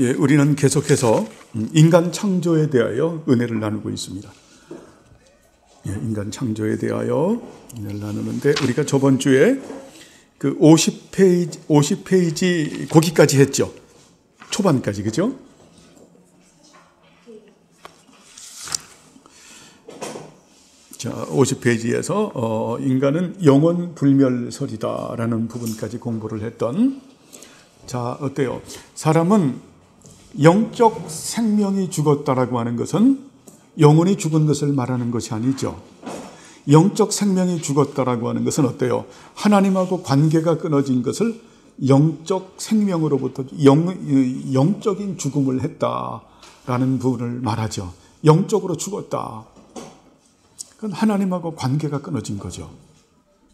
예, 우리는 계속해서 인간 창조에 대하여 은혜를 나누고 있습니다. 예, 인간 창조에 대하여 은혜를 나누는데 우리가 저번 주에 그 50페이지 거기까지 했죠. 초반까지, 그죠? 자, 50페이지에서 인간은 영원 불멸설이다라는 부분까지 공부를 했던. 자, 어때요? 사람은 영적 생명이 죽었다라고 하는 것은 영혼이 죽은 것을 말하는 것이 아니죠. 영적 생명이 죽었다라고 하는 것은 어때요? 하나님하고 관계가 끊어진 것을 영적 생명으로부터 영적인 죽음을 했다라는 부분을 말하죠. 영적으로 죽었다. 그건 하나님하고 관계가 끊어진 거죠.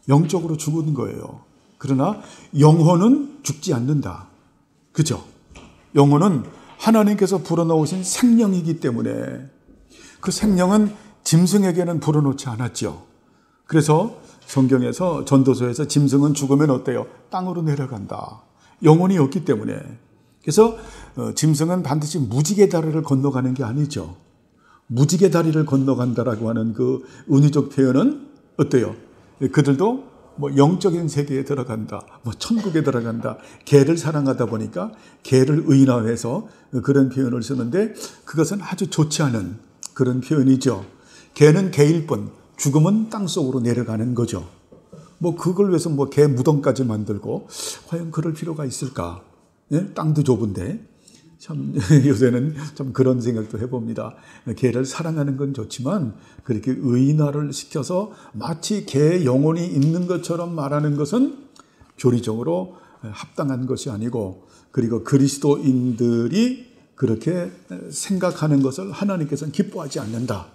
영적으로 죽은 거예요. 그러나 영혼은 죽지 않는다. 그죠? 영혼은 하나님께서 불어넣으신 생명이기 때문에 그 생명은 짐승에게는 불어넣지 않았죠. 그래서 성경에서 전도서에서 짐승은 죽으면 어때요? 땅으로 내려간다. 영혼이 없기 때문에. 그래서 짐승은 반드시 무지개 다리를 건너가는 게 아니죠. 무지개 다리를 건너간다라고 하는 그 은유적 표현은 어때요? 그들도 뭐 영적인 세계에 들어간다, 뭐 천국에 들어간다, 개를 사랑하다 보니까 개를 의인화해서 그런 표현을 쓰는데 그것은 아주 좋지 않은 그런 표현이죠. 개는 개일 뿐, 죽음은 땅 속으로 내려가는 거죠. 뭐 그걸 위해서 뭐 개 무덤까지 만들고 과연 그럴 필요가 있을까? 예? 땅도 좁은데. 참 요새는 좀 그런 생각도 해봅니다. 개를 사랑하는 건 좋지만 그렇게 의인화를 시켜서 마치 개 영혼이 있는 것처럼 말하는 것은 교리적으로 합당한 것이 아니고, 그리고 그리스도인들이 그렇게 생각하는 것을 하나님께서는 기뻐하지 않는다.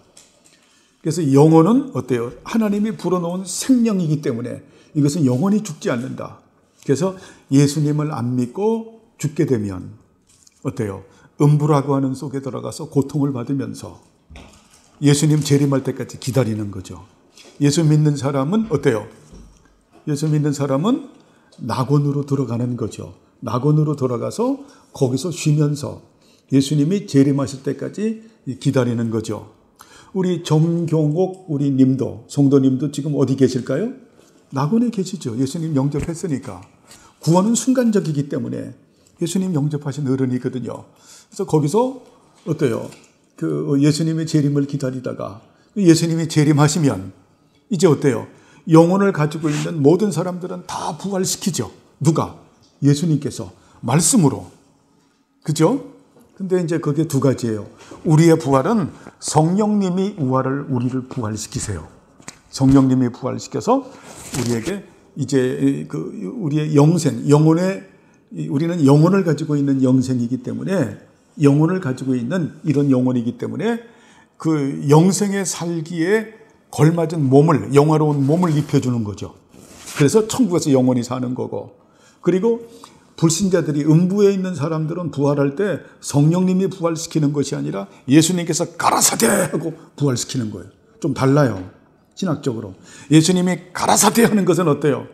그래서 영혼은 어때요? 하나님이 불어넣은 생명이기 때문에 이것은 영원히 죽지 않는다. 그래서 예수님을 안 믿고 죽게 되면 어때요? 음부라고 하는 속에 들어가서 고통을 받으면서 예수님 재림할 때까지 기다리는 거죠. 예수 믿는 사람은 어때요? 예수 믿는 사람은 낙원으로 들어가는 거죠. 낙원으로 들어가서 거기서 쉬면서 예수님이 재림하실 때까지 기다리는 거죠. 우리 정경옥 우리 님도, 성도님도 지금 어디 계실까요? 낙원에 계시죠. 예수님 영접했으니까. 구원은 순간적이기 때문에 예수님 영접하신 어른이거든요. 그래서 거기서 어때요? 그 예수님의 재림을 기다리다가 예수님이 재림하시면 이제 어때요? 영혼을 가지고 있는 모든 사람들은 다 부활시키죠. 누가? 예수님께서 말씀으로. 그죠? 근데 이제 그게 두 가지예요. 우리의 부활은 성령님이 우리를 부활시키세요. 성령님이 부활시켜서 우리에게 이제 그 우리의 영생, 우리는 영혼을 가지고 있는 영생이기 때문에, 영혼을 가지고 있는 이런 영혼이기 때문에 그 영생에 살기에 걸맞은 몸을, 영화로운 몸을 입혀주는 거죠. 그래서 천국에서 영원히 사는 거고, 그리고 불신자들이 음부에 있는 사람들은 부활할 때 성령님이 부활시키는 것이 아니라 예수님께서 가라사대 하고 부활시키는 거예요. 좀 달라요. 신학적으로. 예수님이 가라사대 하는 것은 어때요?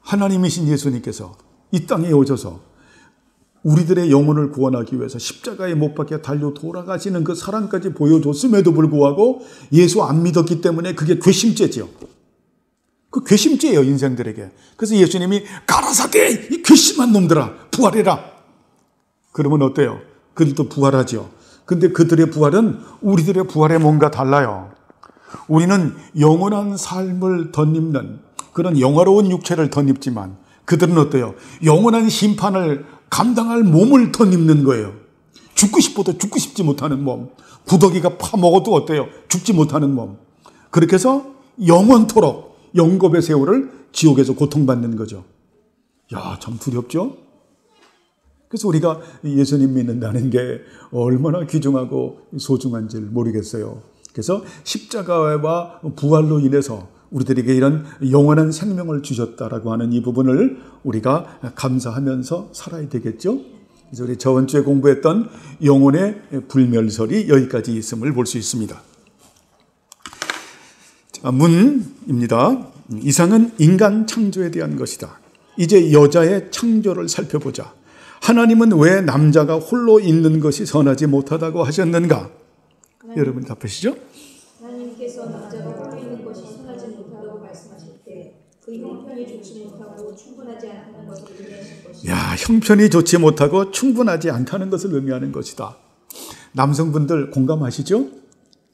하나님이신 예수님께서 이 땅에 오셔서 우리들의 영혼을 구원하기 위해서 십자가에 못 박혀 달려 돌아가시는 그 사랑까지 보여줬음에도 불구하고 예수 안 믿었기 때문에 그게 괘씸죄죠. 그 괘씸죄예요, 인생들에게. 그래서 예수님이 가라사대, 이 괘씸한 놈들아, 부활해라. 그러면 어때요? 그들도 부활하죠. 근데 그들의 부활은 우리들의 부활에 뭔가 달라요. 우리는 영원한 삶을 덧입는 그런 영화로운 육체를 덧입지만 그들은 어때요? 영원한 심판을 감당할 몸을 덧입는 거예요. 죽고 싶어도 죽고 싶지 못하는 몸. 구더기가 파먹어도 어때요? 죽지 못하는 몸. 그렇게 해서 영원토록 영겁의 세월을 지옥에서 고통받는 거죠. 야, 참 두렵죠? 그래서 우리가 예수님 믿는다는 게 얼마나 귀중하고 소중한지 모르겠어요. 그래서 십자가와 부활로 인해서 우리들에게 이런 영원한 생명을 주셨다라고 하는 이 부분을 우리가 감사하면서 살아야 되겠죠. 그래서 우리 저번 주에 공부했던 영혼의 불멸설이 여기까지 있음을 볼 수 있습니다. 자, 문입니다. 이상은 인간 창조에 대한 것이다. 이제 여자의 창조를 살펴보자. 하나님은 왜 남자가 홀로 있는 것이 선하지 못하다고 하셨는가? 여러분 답하시죠? 하나님께서 남자가 홀로 있는 것이 선하지 못하다고 말씀하실 때 그 형편이 좋지 못하고 충분하지 않다는 것을 의미하신 것이다. 야, 형편이 좋지 못하고 충분하지 않다는 것을 의미하는 것이다. 남성분들 공감하시죠?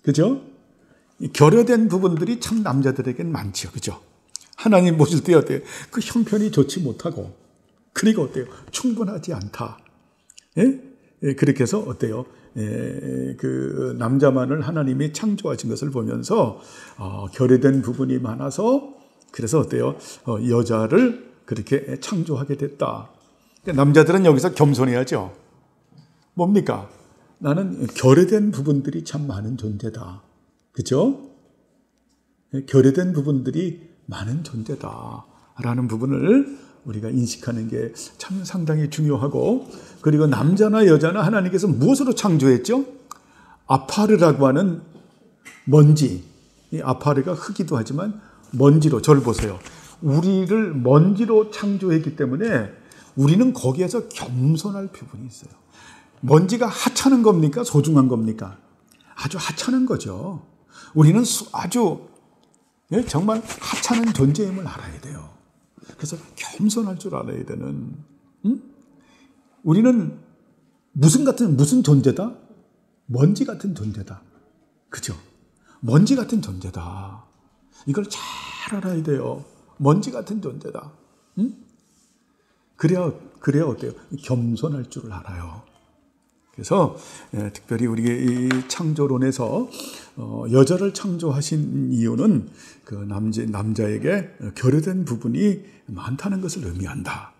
그죠? 결여된 부분들이 참 남자들에겐 많죠. 그죠? 하나님 보실 때 어때요? 그 형편이 좋지 못하고, 그리고 어때요? 충분하지 않다. 예? 예, 그렇게 해서 어때요? 그 남자만을 하나님이 창조하신 것을 보면서 결여된 부분이 많아서, 그래서 어때요? 여자를 그렇게 창조하게 됐다. 남자들은 여기서 겸손해야죠. 뭡니까? 나는 결여된 부분들이 참 많은 존재다. 그죠? 결여된 부분들이 많은 존재다. 라는 부분을 우리가 인식하는 게 참 상당히 중요하고, 그리고 남자나 여자나 하나님께서 무엇으로 창조했죠? 아파르라고 하는 먼지. 이 아파르가 흙이기도 하지만 먼지로, 저를 보세요. 우리를 먼지로 창조했기 때문에 우리는 거기에서 겸손할 부분이 있어요. 먼지가 하찮은 겁니까? 소중한 겁니까? 아주 하찮은 거죠. 우리는 아주 정말 하찮은 존재임을 알아야 돼요. 그래서 겸손할 줄 알아야 되는. 우리는 무슨 존재다? 먼지 같은 존재다. 그죠? 먼지 같은 존재다. 이걸 잘 알아야 돼요. 먼지 같은 존재다. 그래야 어때요? 겸손할 줄을 알아요. 그래서 특별히 우리 이 창조론에서 여자를 창조하신 이유는 그 남자에게 결여된 부분이 많다는 것을 의미한다.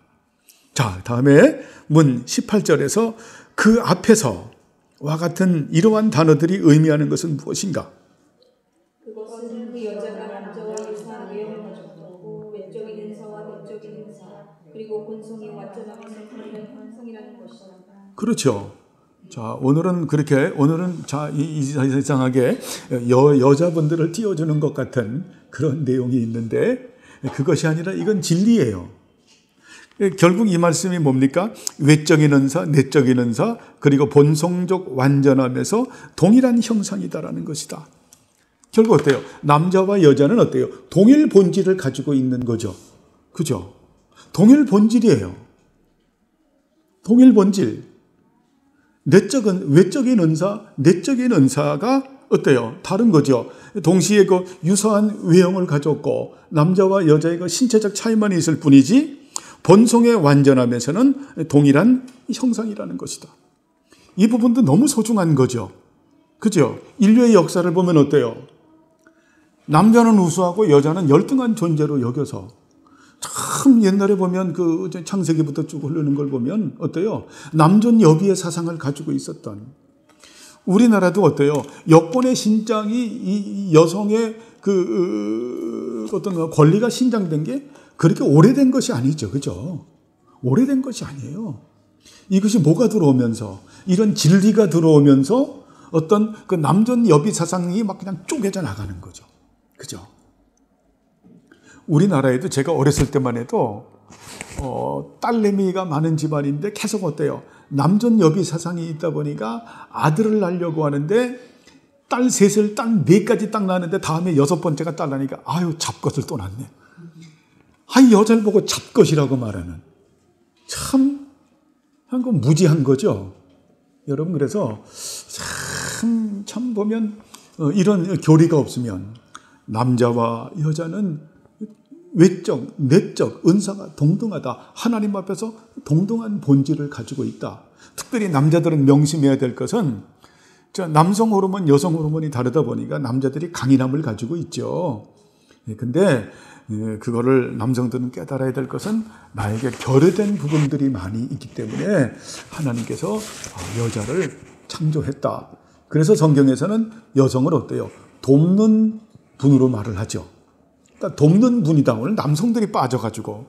자, 다음에 문 18절에서 그 앞에서와 같은 이러한 단어들이 의미하는 것은 무엇인가? 그것은 그 여자가 남자와 유사한 외형을 가졌고 외적인 은사와 내적인 은사 그리고 본성이 완전함에서 그런 형성이라는 것이다. 그렇죠. 자, 오늘은 이상하게 여자분들을 띄워주는 것 같은 그런 내용이 있는데, 그것이 아니라 이건 진리예요. 결국 이 말씀이 뭡니까? 외적인 은사, 내적인 은사, 그리고 본성적 완전함에서 동일한 형상이다라는 것이다. 결국 어때요? 남자와 여자는 어때요? 동일 본질을 가지고 있는 거죠. 그죠? 동일 본질이에요. 동일 본질. 외적인 은사, 내적인 은사가 어때요? 다른 거죠. 동시에 그 유사한 외형을 가졌고 남자와 여자의 그 신체적 차이만 있을 뿐이지 본성의 완전함에서는 동일한 형상이라는 것이다. 이 부분도 너무 소중한 거죠. 그죠? 인류의 역사를 보면 어때요? 남자는 우수하고 여자는 열등한 존재로 여겨서 참 옛날에 보면 그 창세기부터 쭉 흐르는 걸 보면 어때요? 남존 여비의 사상을 가지고 있었던, 우리나라도 어때요? 여권의 신장이 이 여성의 그 어떤 권리가 신장된 게 그렇게 오래된 것이 아니죠. 그죠? 오래된 것이 아니에요. 이것이 뭐가 들어오면서, 이런 진리가 들어오면서 어떤 그 남존 여비 사상이 막 그냥 쪼개져 나가는 거죠. 그죠? 우리나라에도 제가 어렸을 때만 해도 딸내미가 많은 집안인데 계속 어때요? 남존 여비 사상이 있다 보니까 아들을 낳으려고 하는데 딸 셋을 딸 넷까지 딱 낳았는데 다음에 여섯 번째가 딸 나니까 아유 잡것을 또 낳네. 여자를 보고 잡것이라고 말하는, 참 한건 무지한 거죠. 여러분, 그래서 참 보면 이런 교리가 없으면 남자와 여자는 외적, 내적, 은사가 동등하다. 하나님 앞에서 동등한 본질을 가지고 있다. 특별히 남자들은 명심해야 될 것은 남성 호르몬, 여성 호르몬이 다르다 보니까 남자들이 강인함을 가지고 있죠. 근데 그거를 남성들은 깨달아야 될 것은 나에게 결여된 부분들이 많이 있기 때문에 하나님께서 여자를 창조했다. 그래서 성경에서는 여성을 어때요? 돕는 분으로 말을 하죠. 그러니까 돕는 분이다. 오늘 남성들이 빠져가지고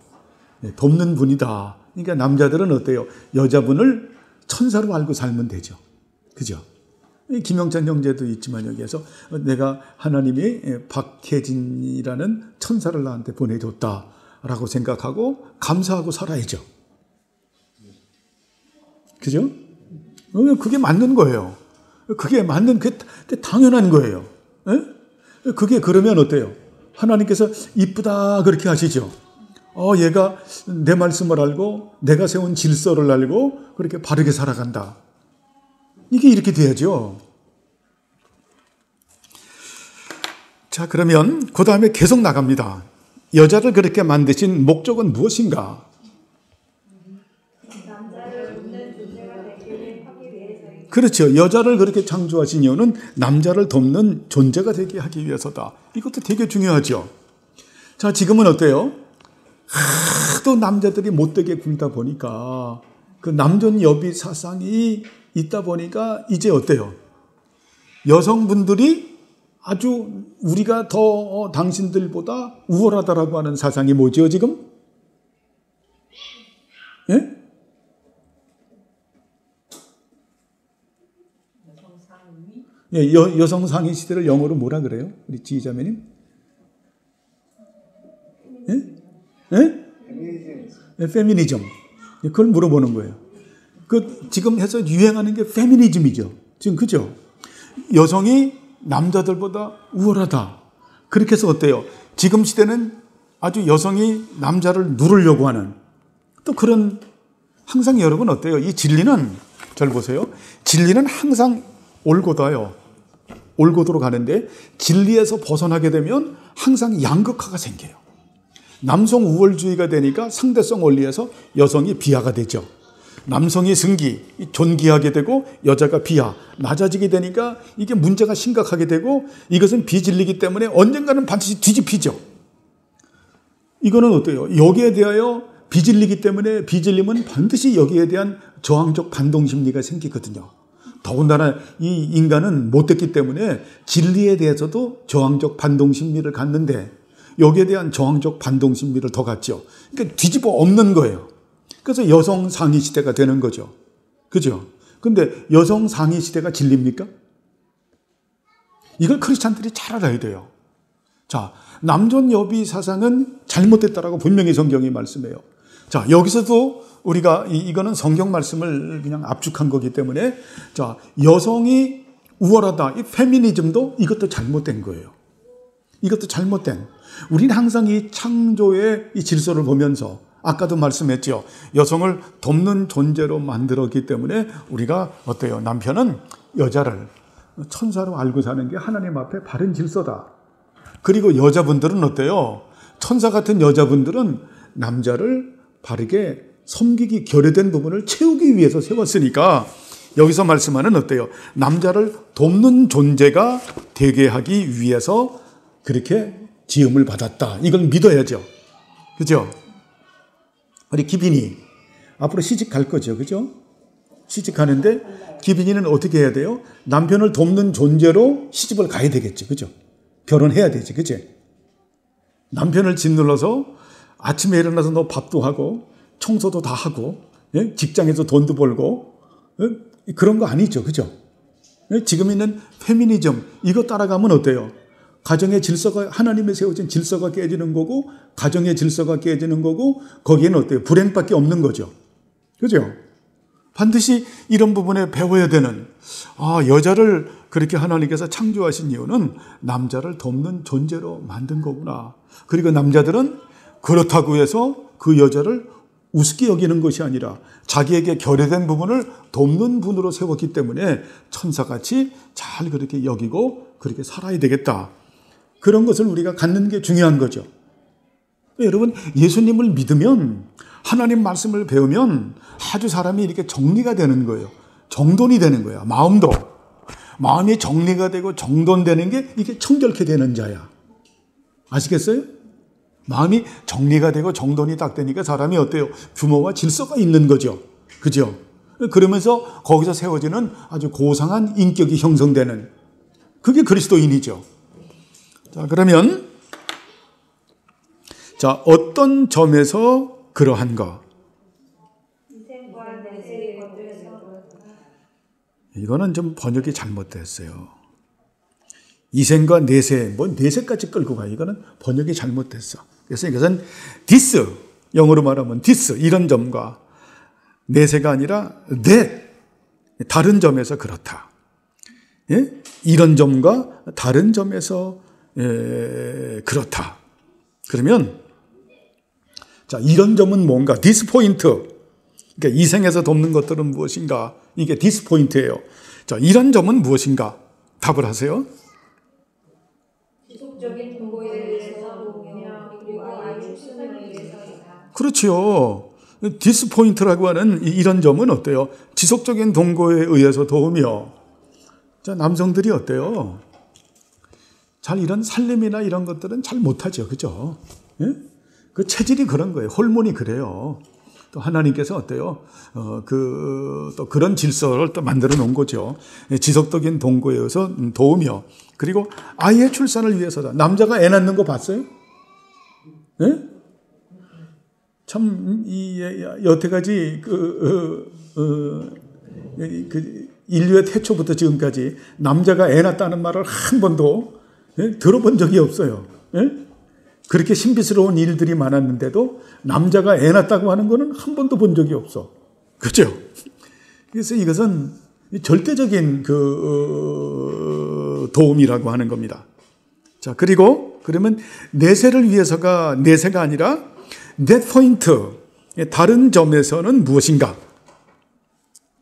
돕는 분이다. 그러니까 남자들은 어때요? 여자분을 천사로 알고 살면 되죠. 그죠? 김영찬 형제도 있지만 여기에서 내가 하나님이 박혜진이라는 천사를 나한테 보내줬다라고 생각하고 감사하고 살아야죠. 그죠? 그게 맞는 거예요. 그게 맞는, 그게 당연한 거예요. 예? 그게 그러면 어때요? 하나님께서 이쁘다 그렇게 하시죠. 얘가 내 말씀을 알고 내가 세운 질서를 알고 그렇게 바르게 살아간다. 이게 이렇게 돼야죠. 자, 그러면 그 다음에 계속 나갑니다. 여자를 그렇게 만드신 목적은 무엇인가? 그렇죠. 여자를 그렇게 창조하신 이유는 남자를 돕는 존재가 되게 하기 위해서다. 이것도 되게 중요하죠. 자, 지금은 어때요? 하도 남자들이 못되게 굴다 보니까 그 남존 여비 사상이 있다 보니까 이제 어때요? 여성분들이 아주 우리가 더 당신들보다 우월하다라고 하는 사상이 뭐죠, 지금? 예? 예, 여성 상위 시대를 영어로 뭐라 그래요? 우리 지휘자매님? 예? 예? 예, 페미니즘. 그걸 물어보는 거예요. 지금 해서 유행하는 게 페미니즘이죠. 지금 그죠? 여성이 남자들보다 우월하다. 그렇게 해서 어때요? 지금 시대는 아주 여성이 남자를 누르려고 하는 또 그런, 항상 여러분 어때요? 이 진리는, 잘 보세요. 진리는 항상 올고다요. 올고도로 가는데 진리에서 벗어나게 되면 항상 양극화가 생겨요. 남성 우월주의가 되니까 상대성 원리에서 여성이 비하가 되죠. 남성이 승기, 존귀하게 되고 여자가 비하, 낮아지게 되니까 이게 문제가 심각하게 되고 이것은 비진리이기 때문에 언젠가는 반드시 뒤집히죠. 이거는 어때요? 여기에 대하여 비진리이기 때문에 비진림은 반드시 여기에 대한 저항적 반동심리가 생기거든요. 더군다나 이 인간은 못됐기 때문에 진리에 대해서도 저항적 반동심리를 갖는데 여기에 대한 저항적 반동심리를 더 갖죠. 그러니까 뒤집어 엎는 거예요. 그래서 여성 상위 시대가 되는 거죠. 그죠? 근데 여성 상위 시대가 진리입니까? 이걸 크리스찬들이 잘 알아야 돼요. 자, 남존 여비 사상은 잘못됐다라고 분명히 성경이 말씀해요. 자, 여기서도 우리가 이거는 성경 말씀을 그냥 압축한 거기 때문에 자, 여성이 우월하다. 이 페미니즘도 이것도 잘못된 거예요. 이것도 잘못된. 우리는 항상 이 창조의 이 질서를 보면서 아까도 말씀했죠. 여성을 돕는 존재로 만들었기 때문에 우리가 어때요? 남편은 여자를 천사로 알고 사는 게 하나님 앞에 바른 질서다. 그리고 여자분들은 어때요? 천사 같은 여자분들은 남자를 바르게 섬기기 결여된 부분을 채우기 위해서 세웠으니까 여기서 말씀하는 어때요? 남자를 돕는 존재가 되게 하기 위해서 그렇게 지음을 받았다. 이걸 믿어야죠. 그죠? 우리 기빈이 앞으로 시집 갈 거죠. 그죠? 시집 가는데 기빈이는 어떻게 해야 돼요? 남편을 돕는 존재로 시집을 가야 되겠죠. 그죠? 결혼해야 되지. 그죠? 남편을 짓눌러서 아침에 일어나서 너 밥도 하고 청소도 다 하고 직장에서 돈도 벌고 그런 거 아니죠. 그죠? 지금 있는 페미니즘 이거 따라가면 어때요? 가정의 질서가 하나님의 세워진 질서가 깨지는 거고 가정의 질서가 깨지는 거고 거기에는 어때요? 불행밖에 없는 거죠. 그죠? 반드시 이런 부분에 배워야 되는 여자를 그렇게 하나님께서 창조하신 이유는 남자를 돕는 존재로 만든 거구나. 그리고 남자들은 그렇다고 해서 그 여자를 우습게 여기는 것이 아니라 자기에게 결여된 부분을 돕는 분으로 세웠기 때문에 천사같이 잘 그렇게 여기고 그렇게 살아야 되겠다. 그런 것을 우리가 갖는 게 중요한 거죠. 여러분, 예수님을 믿으면 하나님 말씀을 배우면 아주 사람이 이렇게 정리가 되는 거예요. 정돈이 되는 거야. 마음이 정리가 되고 정돈되는 게 이게 청결케 되는 자야. 아시겠어요? 마음이 정리가 되고 정돈이 딱 되니까 사람이 어때요? 규모와 질서가 있는 거죠. 그죠? 그러면서 거기서 세워지는 아주 고상한 인격이 형성되는 그게 그리스도인이죠. 자, 그러면 자, 어떤 점에서 그러한가? 이거는 좀 번역이 잘못됐어요. 이생과 내세, 내세까지 끌고 가. 이거는 번역이 잘못됐어. 그래서 이것은 this, 영어로 말하면 this, 이런 점과 내세가 아니라 다른 점에서 그렇다. 예? 이런 점과 다른 점에서 그렇다. 그러면 자, 이런 점은 뭔가? 디스포인트. 그러니까 이 생에서 돕는 것들은 무엇인가? 이게 디스포인트예요. 자, 이런 점은 무엇인가? 답을 하세요. 지속적인 동거에 의해서 그리고 아이의 출산을 위해서. 그렇지요. 디스포인트라고 하는 이런 점은 어때요? 지속적인 동거에 의해서 도우며. 자, 남성들이 어때요? 잘 이런 살림이나 이런 것들은 잘 못하죠. 그죠? 예? 그 체질이 그런 거예요. 호르몬이 그래요. 또 하나님께서 어때요? 또 그런 질서를 또 만들어 놓은 거죠. 지속적인 동거에 의해서 도우며. 그리고 아이의 출산을 위해서다. 남자가 애 낳는 거 봤어요? 예? 참, 여태까지 인류의 태초부터 지금까지 남자가 애 낳았다는 말을 한 번도 들어본 적이 없어요. 예? 그렇게 신비스러운 일들이 많았는데도 남자가 애 낳았다고 하는 거는 한 번도 본 적이 없어. 그렇죠? 그래서 이것은 절대적인 도움이라고 하는 겁니다. 자, 그리고 그러면 내세를 위해서가 내세가 아니라 넷 포인트, 다른 점에서는 무엇인가?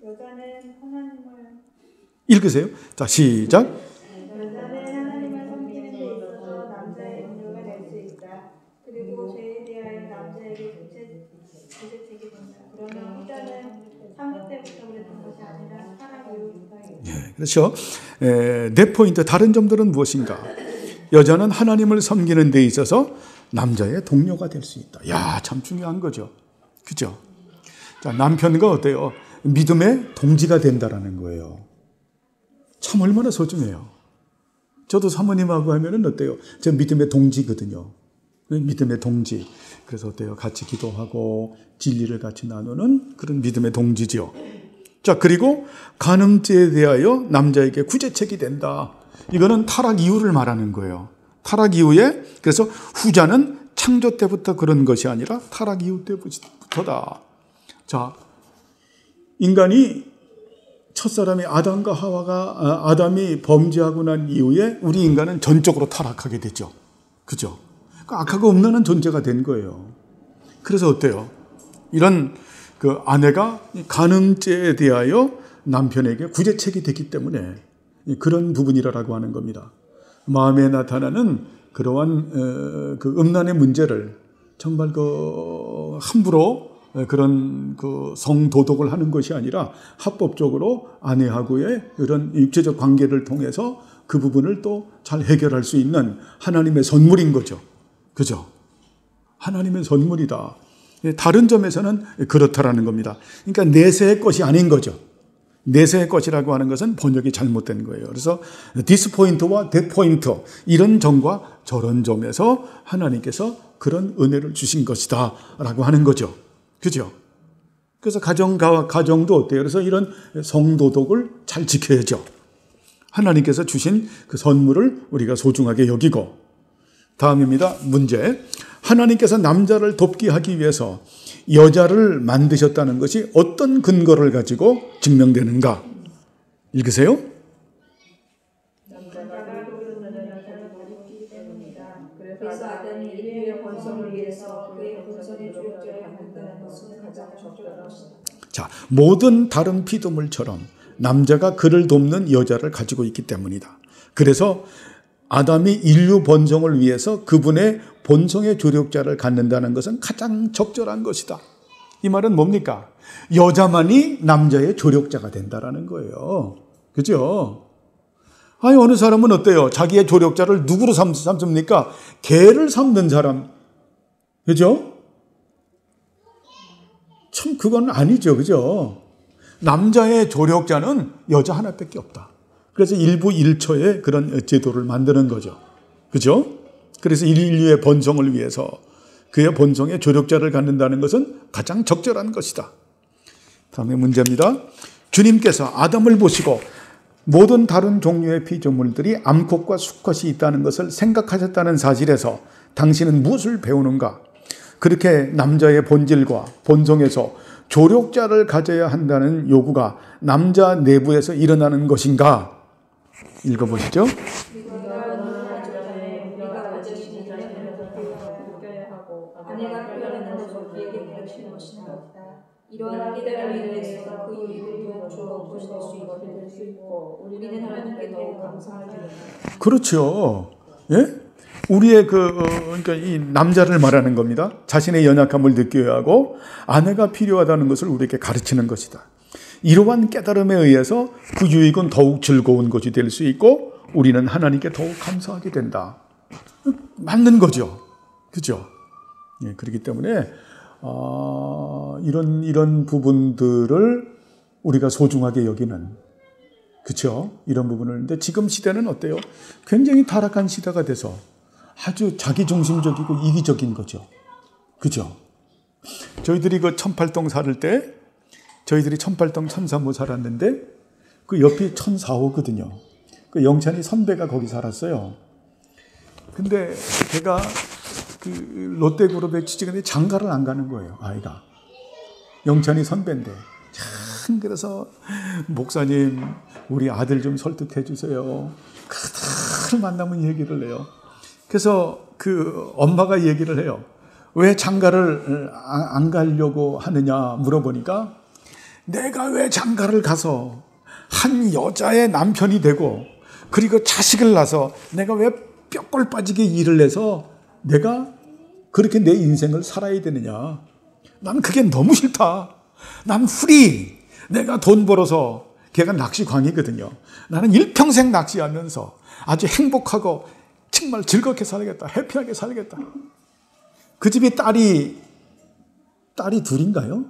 여자는 하나님을 읽으세요. 자, 시작. 여자는 하나님을 섬기는 데 있어서 남자의 동료가 될 수 있다. 그리고 죄에 대하여 남자에게 구제책이 된다. 그러나 후자는 상부 때부터 그랬던 것이 아니라 타락 이후부터. 예, 그렇죠. 넷 포인트, 다른 점들은 무엇인가? 여자는 하나님을 섬기는 데 있어서 남자의 동료가 될 수 있다. 야, 참 중요한 거죠. 그죠? 자, 남편과 어때요? 믿음의 동지가 된다라는 거예요. 참 얼마나 소중해요. 저도 사모님하고 하면은 어때요? 저 믿음의 동지거든요. 믿음의 동지. 그래서 어때요? 같이 기도하고 진리를 같이 나누는 그런 믿음의 동지죠. 자, 그리고 간음죄에 대하여 남자에게 구제책이 된다. 이거는 타락 이후를 말하는 거예요. 타락 이후에, 그래서 후자는 창조 때부터 그런 것이 아니라 타락 이후 때부터다. 자, 인간이 첫사람이 아담이 범죄하고 난 이후에 우리 인간은 전적으로 타락하게 되죠. 그죠? 악하고 음란한 존재가 된 거예요. 그래서 어때요? 이런 아내가 간음죄에 대하여 남편에게 구제책이 됐기 때문에 그런 부분이라고 하는 겁니다. 마음에 나타나는 그러한 음란의 문제를 정말 함부로 그런 성도덕을 하는 것이 아니라 합법적으로 아내하고의 이런 육체적 관계를 통해서 그 부분을 또 잘 해결할 수 있는 하나님의 선물인 거죠. 그죠? 하나님의 선물이다. 다른 점에서는 그렇다라는 겁니다. 그러니까 내세의 것이 아닌 거죠. 내세의 것이라고 하는 것은 번역이 잘못된 거예요. 그래서 디스포인트와 데포인트, 이런 점과 저런 점에서 하나님께서 그런 은혜를 주신 것이다 라고 하는 거죠. 그죠? 그래서 가정도 어때요? 그래서 이런 성도덕을 잘 지켜야죠. 하나님께서 주신 그 선물을 우리가 소중하게 여기고. 다음입니다. 문제. 하나님께서 남자를 돕게 하기 위해서 여자를 만드셨다는 것이 어떤 근거를 가지고 증명되는가? 읽으세요. 그래서 아담이 인류의 번성을 위해서 그의 본성의 조력자를 갖는다는 것은 가장 적절한 것이다. 자, 모든 다른 피조물처럼 남자가 그를 돕는 여자를 가지고 있기 때문이다. 그래서 아담이 인류 번성을 위해서 그분의 본성의 조력자를 갖는다는 것은 가장 적절한 것이다. 이 말은 뭡니까? 여자만이 남자의 조력자가 된다라는 거예요. 그죠? 아니, 어느 사람은 어때요? 자기의 조력자를 누구로 삼습니까? 개를 삼는 사람. 그죠? 참, 그건 아니죠. 그죠? 남자의 조력자는 여자 하나밖에 없다. 그래서 일부 일처의 그런 제도를 만드는 거죠. 그죠? 그래서 인류의 번성을 위해서 그의 본성의 조력자를 갖는다는 것은 가장 적절한 것이다. 다음에 문제입니다. 주님께서 아담을 보시고 모든 다른 종류의 피조물들이 암컷과 수컷이 있다는 것을 생각하셨다는 사실에서 당신은 무엇을 배우는가? 그렇게 남자의 본질과 본성에서 조력자를 가져야 한다는 요구가 남자 내부에서 일어나는 것인가? 읽어보시죠. 아내가 필요하는 것을 그에게 가르치는 것이다. 이러한 깨달음에 의해서 그 유익을 주어 보실 수 있고 우리는 하나님께 더욱 감사하게 됩니다. 그렇죠. 예? 우리의 그러니까 이 남자를 말하는 겁니다. 자신의 연약함을 느껴야 하고 아내가 필요하다는 것을 우리에게 가르치는 것이다. 이러한 깨달음에 의해서 그 유익은 더욱 즐거운 것이 될 수 있고 우리는 하나님께 더욱 감사하게 된다. 맞는 거죠. 그죠? 예, 그렇기 때문에 이런 부분들을 우리가 소중하게 여기는, 그렇죠? 이런 부분을. 근데 지금 시대는 어때요? 굉장히 타락한 시대가 돼서 아주 자기중심적이고 이기적인 거죠. 그죠? 저희들이 그 천팔동 살을 때, 저희들이 천팔동 천사모 살았는데 그 옆이 천사호거든요. 그 영찬이 선배가 거기 살았어요. 근데 걔가 그 롯데그룹에 취직했는데 장가를 안 가는 거예요, 아이가. 영찬이 선배인데. 참, 그래서 목사님, 우리 아들 좀 설득해 주세요. 그들 만나면 얘기를 해요. 그래서 그 엄마가 얘기를 해요. 왜 장가를 안 가려고 하느냐 물어보니까 내가 왜 장가를 가서 한 여자의 남편이 되고 그리고 자식을 낳아서 내가 왜 뼈골 빠지게 일을 해서 내가 그렇게 내 인생을 살아야 되느냐. 난 그게 너무 싫다. 난 프리. 내가 돈 벌어서, 걔가 낚시광이거든요. 나는 일평생 낚시하면서 아주 행복하고 정말 즐겁게 살겠다. 해피하게 살겠다. 그 집에 딸이 둘인가요?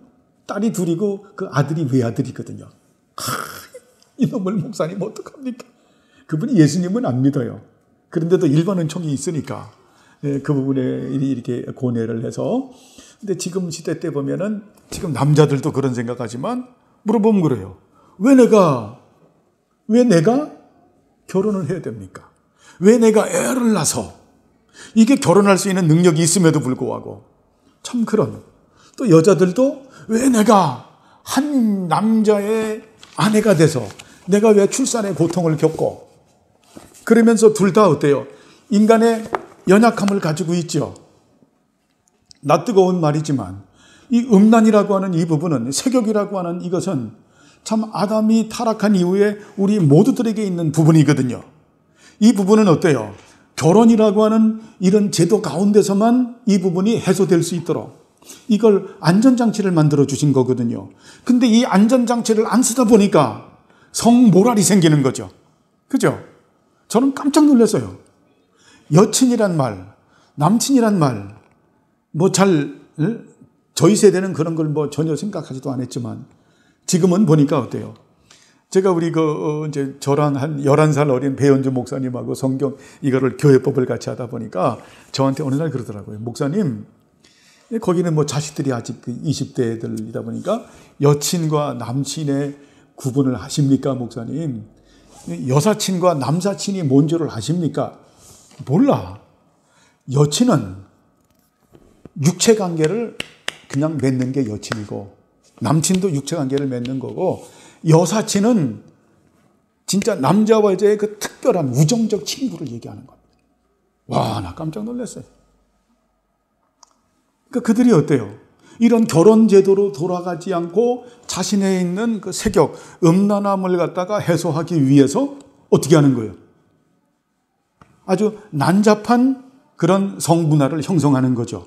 딸이 둘이고 그 아들이 외아들이거든요. 이놈을 목사님 어떡합니까? 그분이 예수님은 안 믿어요. 그런데도 일반 은총이 있으니까 그 부분에 이렇게 고뇌를 해서. 근데 지금 시대 때 보면은 지금 남자들도 그런 생각하지만 물어보면 그래요. 왜 내가 결혼을 해야 됩니까? 왜 내가 애를 낳아서 이게 결혼할 수 있는 능력이 있음에도 불구하고 참 그런. 또 여자들도 왜 내가 한 남자의 아내가 돼서 내가 왜 출산의 고통을 겪고 그러면서 둘 다 어때요? 인간의 연약함을 가지고 있죠. 낯뜨거운 말이지만 이 음란이라고 하는 이 부분은, 세욕이라고 하는 이것은 참 아담이 타락한 이후에 우리 모두들에게 있는 부분이거든요. 이 부분은 어때요? 결혼이라고 하는 이런 제도 가운데서만 이 부분이 해소될 수 있도록 이걸 안전장치를 만들어 주신 거거든요. 근데 이 안전장치를 안 쓰다 보니까 성모랄이 생기는 거죠. 그죠? 저는 깜짝 놀랐어요. 여친이란 말, 남친이란 말, 저희 세대는 그런 걸 전혀 생각하지도 않았지만 지금은 보니까 어때요? 제가 우리 이제 저랑 한 11살 어린 배현주 목사님하고 성경 이거를 교회법을 같이 하다 보니까 저한테 어느 날 그러더라고요. 목사님, 거기는 자식들이 아직 20대들이다 보니까 여친과 남친의 구분을 하십니까, 목사님? 여사친과 남사친이 뭔 줄을 아십니까? 몰라. 여친은 육체관계를 그냥 맺는 게 여친이고 남친도 육체관계를 맺는 거고 여사친은 진짜 남자와 여자의 그 특별한 우정적 친구를 얘기하는 겁니다. 와, 나 깜짝 놀랐어요. 그러니까 그들이 어때요? 이런 결혼 제도로 돌아가지 않고 자신에 있는 그 세격, 음란함을 갖다가 해소하기 위해서 어떻게 하는 거예요? 아주 난잡한 그런 성문화를 형성하는 거죠.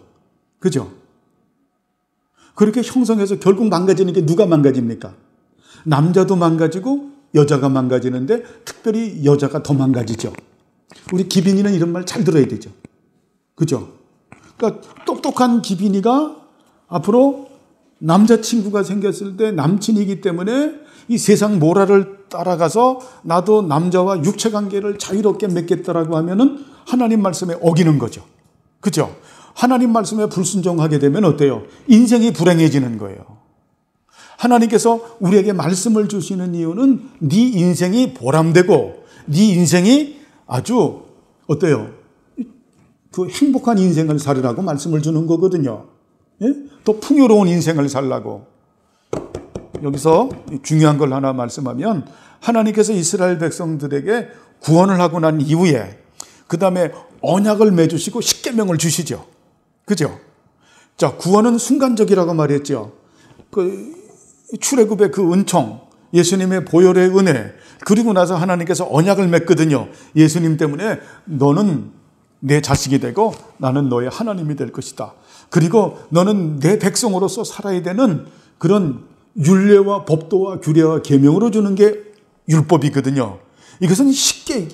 그죠? 그렇게 형성해서 결국 망가지는 게 누가 망가집니까? 남자도 망가지고 여자가 망가지는데 특별히 여자가 더 망가지죠. 우리 기빈이는 이런 말 잘 들어야 되죠. 그죠? 그러니까 똑똑한 기빈이가 앞으로 남자친구가 생겼을 때 남친이기 때문에 이 세상 모랄을 따라가서 나도 남자와 육체관계를 자유롭게 맺겠다라고 하면은 하나님 말씀에 어기는 거죠. 그죠? 하나님 말씀에 불순종하게 되면 어때요? 인생이 불행해지는 거예요. 하나님께서 우리에게 말씀을 주시는 이유는 네 인생이 보람되고 네 인생이 아주 어때요? 그 행복한 인생을 살으라고 말씀을 주는 거거든요. 예? 또 풍요로운 인생을 살라고. 여기서 중요한 걸 하나 말씀하면 하나님께서 이스라엘 백성들에게 구원을 하고 난 이후에 그 다음에 언약을 맺으시고 십계명을 주시죠. 그죠? 자, 구원은 순간적이라고 말했죠. 그 출애굽의 그 은총, 예수님의 보혈의 은혜, 그리고 나서 하나님께서 언약을 맺거든요. 예수님 때문에 너는 내 자식이 되고 나는 너의 하나님이 될 것이다. 그리고 너는 내 백성으로서 살아야 되는 그런 율례와 법도와 규례와 계명으로 주는 게 율법이거든요. 이것은 쉽게,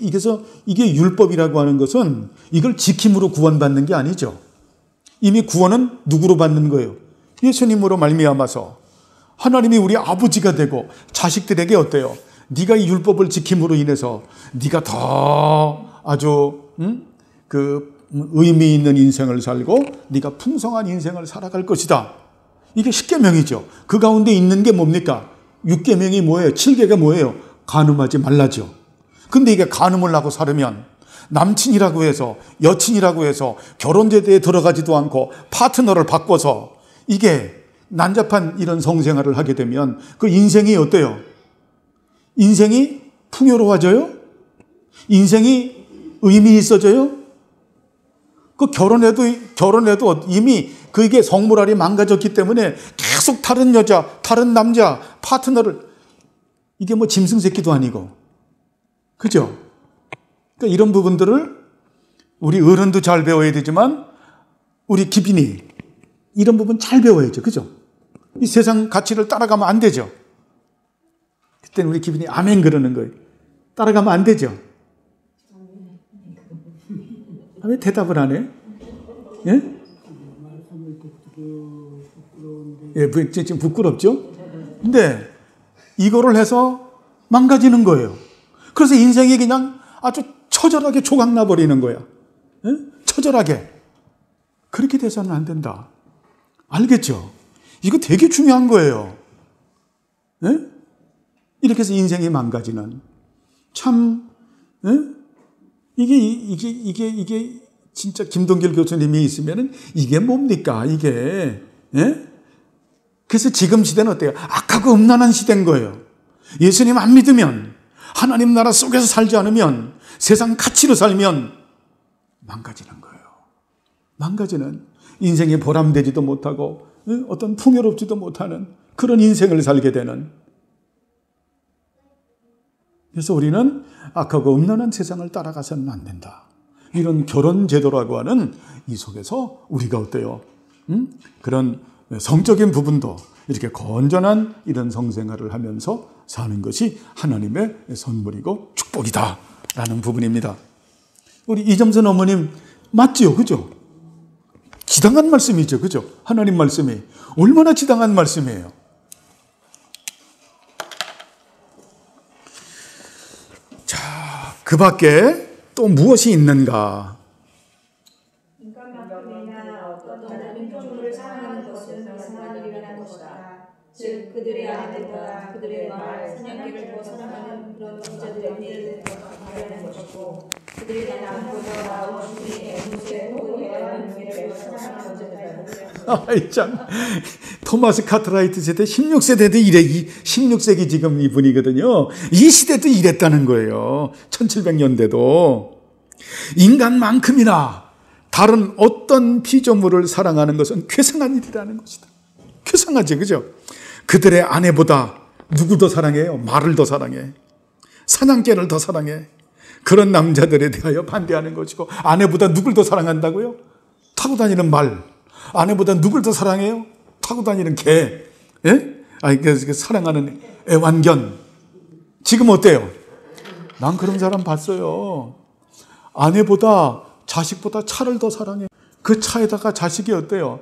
이게 율법이라고 하는 것은 이걸 지킴으로 구원받는 게 아니죠. 이미 구원은 누구로 받는 거예요? 예수님으로 말미암아서 하나님이 우리 아버지가 되고 자식들에게 어때요? 네가 이 율법을 지킴으로 인해서 네가 더 아주 그 의미 있는 인생을 살고 네가 풍성한 인생을 살아갈 것이다. 이게 십계명이죠. 그 가운데 있는 게 뭡니까? 6계명이 뭐예요? 7계가 뭐예요? 간음하지 말라죠. 근데 이게 간음을 하고 살으면 남친이라고 해서 여친이라고 해서 결혼제도에 들어가지도 않고 파트너를 바꿔서 이게 난잡한 이런 성생활을 하게 되면 그 인생이 어때요? 인생이 풍요로워져요? 인생이 의미 있어져요? 그 결혼해도 이미 그게 성모랄이 망가졌기 때문에 계속 다른 여자, 다른 남자, 파트너를, 이게 뭐 짐승 새끼도 아니고. 그죠? 그러니까 이런 부분들을 우리 어른도 잘 배워야 되지만 우리 기빈이 이런 부분 잘 배워야죠. 그죠? 이 세상 가치를 따라가면 안 되죠. 그때는 우리 기빈이 아멘 그러는 거예요. 따라가면 안 되죠. 왜 대답을 안 해? 예? 예, 지금 부끄럽죠? 근데 이거를 해서 망가지는 거예요. 그래서 인생이 그냥 아주 처절하게 조각나버리는 거야. 예? 처절하게. 그렇게 돼서는 안 된다. 알겠죠? 이거 되게 중요한 거예요. 예? 이렇게 해서 인생이 망가지는. 참, 예? 이게 진짜 김동길 교수님이 있으면은 이게 뭡니까? 이게, 예? 그래서 지금 시대는 어때요? 악하고 음란한 시대인 거예요. 예수님 안 믿으면, 하나님 나라 속에서 살지 않으면, 세상 가치로 살면 망가지는 거예요. 망가지는 인생에 보람되지도 못하고 어떤 풍요롭지도 못하는 그런 인생을 살게 되는. 그래서 우리는 악하고 음란한 세상을 따라가서는 안 된다. 이런 결혼 제도라고 하는 이 속에서 우리가 어때요? 그런 성적인 부분도 이렇게 건전한 이런 성생활을 하면서 사는 것이 하나님의 선물이고 축복이다라는 부분입니다. 우리 이점선 어머님 맞지요? 그죠? 지당한 말씀이죠. 그죠? 하나님 말씀이 얼마나 지당한 말씀이에요. 자, 그 밖에 또 무엇이 있는가? 인간만큼이나 어떤 다른 인종을 사랑하는 것은 이상한 일이라는 것이다. 즉 그들의 아내보다 그들의 말, 사냥개를 더 사랑하는 그런 남자들의 일을 더 바라는 것이고 그들의 남보다 나온 주의 무쇠 혹은 애완 용의를 더 사랑하는 남자들이다. 아이 참, 토마스 카트라이트 세대 16세대도 이래. 16세기 지금 이분이거든요. 이 시대도 이랬다는 거예요. 1700년대도. 인간만큼이나 다른 어떤 피조물을 사랑하는 것은 괴상한 일이라는 것이다. 괴상하지, 그죠? 그들의 아내보다 누구 더 사랑해요? 말을 더 사랑해. 사냥개를 더 사랑해. 그런 남자들에 대하여 반대하는 것이고, 아내보다 누굴 더 사랑한다고요? 타고 다니는 말. 아내보다 누굴 더 사랑해요? 타고 다니는 개. 예? 아니, 사랑하는 애완견. 지금 어때요? 난 그런 사람 봤어요. 아내보다 자식보다 차를 더 사랑해. 그 차에다가 자식이 어때요?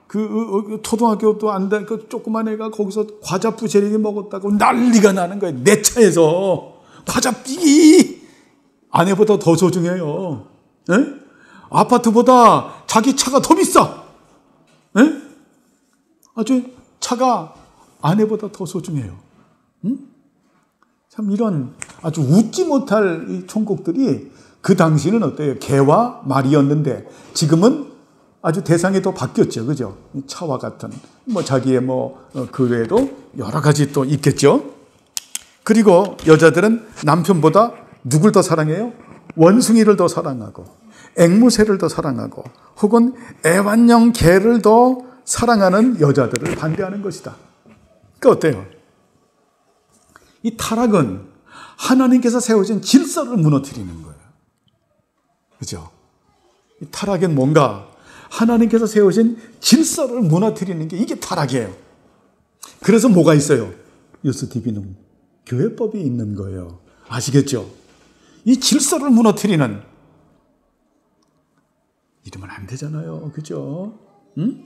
그 초등학교도 안 된 그 조그만 애가 거기서 과자 부스러기 먹었다고 난리가 나는 거예요. 내 차에서 과자 삐. 아내보다 더 소중해요. 예? 아파트보다 자기 차가 더 비싸. 예? 아주 차가 아내보다 더 소중해요. 참 이런 아주 웃지 못할 이 총국들이 그 당시는 어때요? 개와 말이었는데 지금은 아주 대상이 더 바뀌었죠. 그죠? 차와 같은. 뭐 자기의 그 외에도 여러 가지 또 있겠죠. 그리고 여자들은 남편보다 누굴 더 사랑해요? 원숭이를 더 사랑하고, 앵무새를 더 사랑하고, 혹은 애완용 개를 더 사랑하는 여자들을 반대하는 것이다. 그러니까 어때요? 이 타락은 하나님께서 세우신 질서를 무너뜨리는 거예요. 그죠? 이 타락은 뭔가 하나님께서 세우신 질서를 무너뜨리는 게 이게 타락이에요. 그래서 뭐가 있어요? 유스티비눔, 교회법이 있는 거예요. 아시겠죠? 이 질서를 무너뜨리는, 이러면 안 되잖아요. 그죠? 응?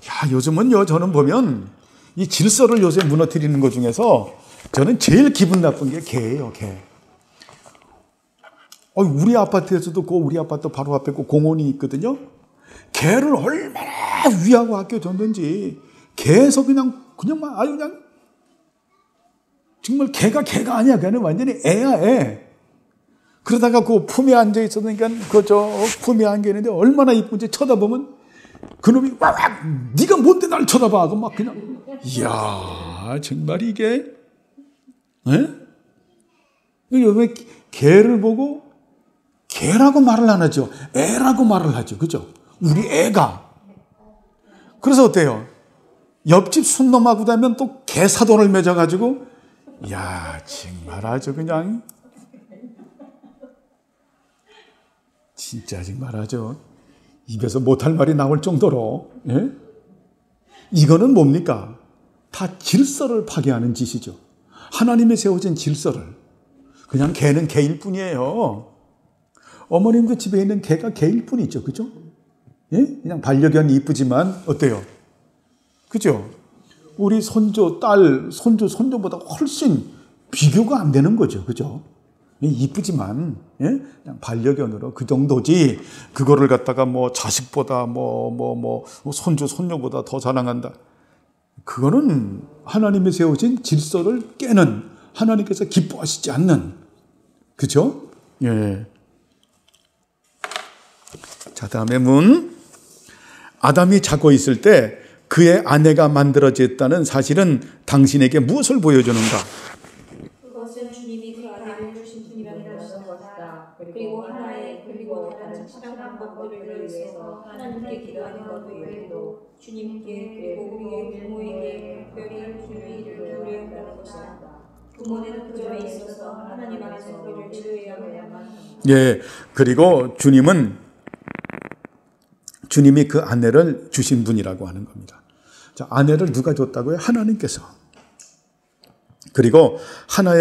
야, 요즘은요, 저는 보면 이 질서를 요새 무너뜨리는 것 중에서 저는 제일 기분 나쁜 게 개예요, 개. 우리 아파트에서도 우리 아파트 바로 앞에 공원이 있거든요. 개를 얼마나 위하고 아껴줬는지, 개에서 그냥 정말 개가 아니야. 걔는 완전히 애야, 애. 그러다가 그 품에 앉아 있었으니까 품에 앉아 있는데 얼마나 이쁜지 쳐다보면 그놈이 네가 뭔데 날 쳐다봐 하고 막 그냥, 이야, 정말 이게, 에? 왜 개를 보고 개라고 말을 안 하죠? 애라고 말을 하죠. 그죠? 우리 애가. 그래서 어때요? 옆집 순놈하고 다면 또 개사돈을 맺어가지고, 야, 정말 아주 그냥, 진짜 정말 아주 입에서 못할 말이 나올 정도로, 예? 이거는 뭡니까? 다 질서를 파괴하는 짓이죠. 하나님이 세워진 질서를. 그냥 개는 개일 뿐이에요. 어머님도 집에 있는 개가 개일 뿐이죠. 그죠? 예? 그냥 반려견이 이쁘지만 어때요? 그죠? 우리 손주, 딸, 손주보다 훨씬 비교가 안 되는 거죠. 그죠? 이쁘지만, 예? 그냥 반려견으로 그 정도지, 그거를 갖다가 자식보다 손주보다 더 사랑한다. 그거는 하나님이 세우신 질서를 깨는, 하나님께서 기뻐하시지 않는, 그죠? 예. 자, 다음에 아담이 자고 있을 때 그의 아내가 만들어졌다는 사실은 당신에게 무엇을 보여주는가? 그것은 주님이 그 아내를 주신 분이라는 것이다. 그리고 다른 착실한 방법들을 위해서 하나님께 기도하는 것 외에도 주님께 그리고 우리의 부모에게 특별히 주의를 기울여야 한다는 것이다. 부모는 그 점에 있어서 하나님 안에서 그를 지도해야만 합니다. 예, 그리고 주님이 그 아내를 주신 분이라고 하는 겁니다. 자, 아내를 누가 줬다고요? 하나님께서. 그리고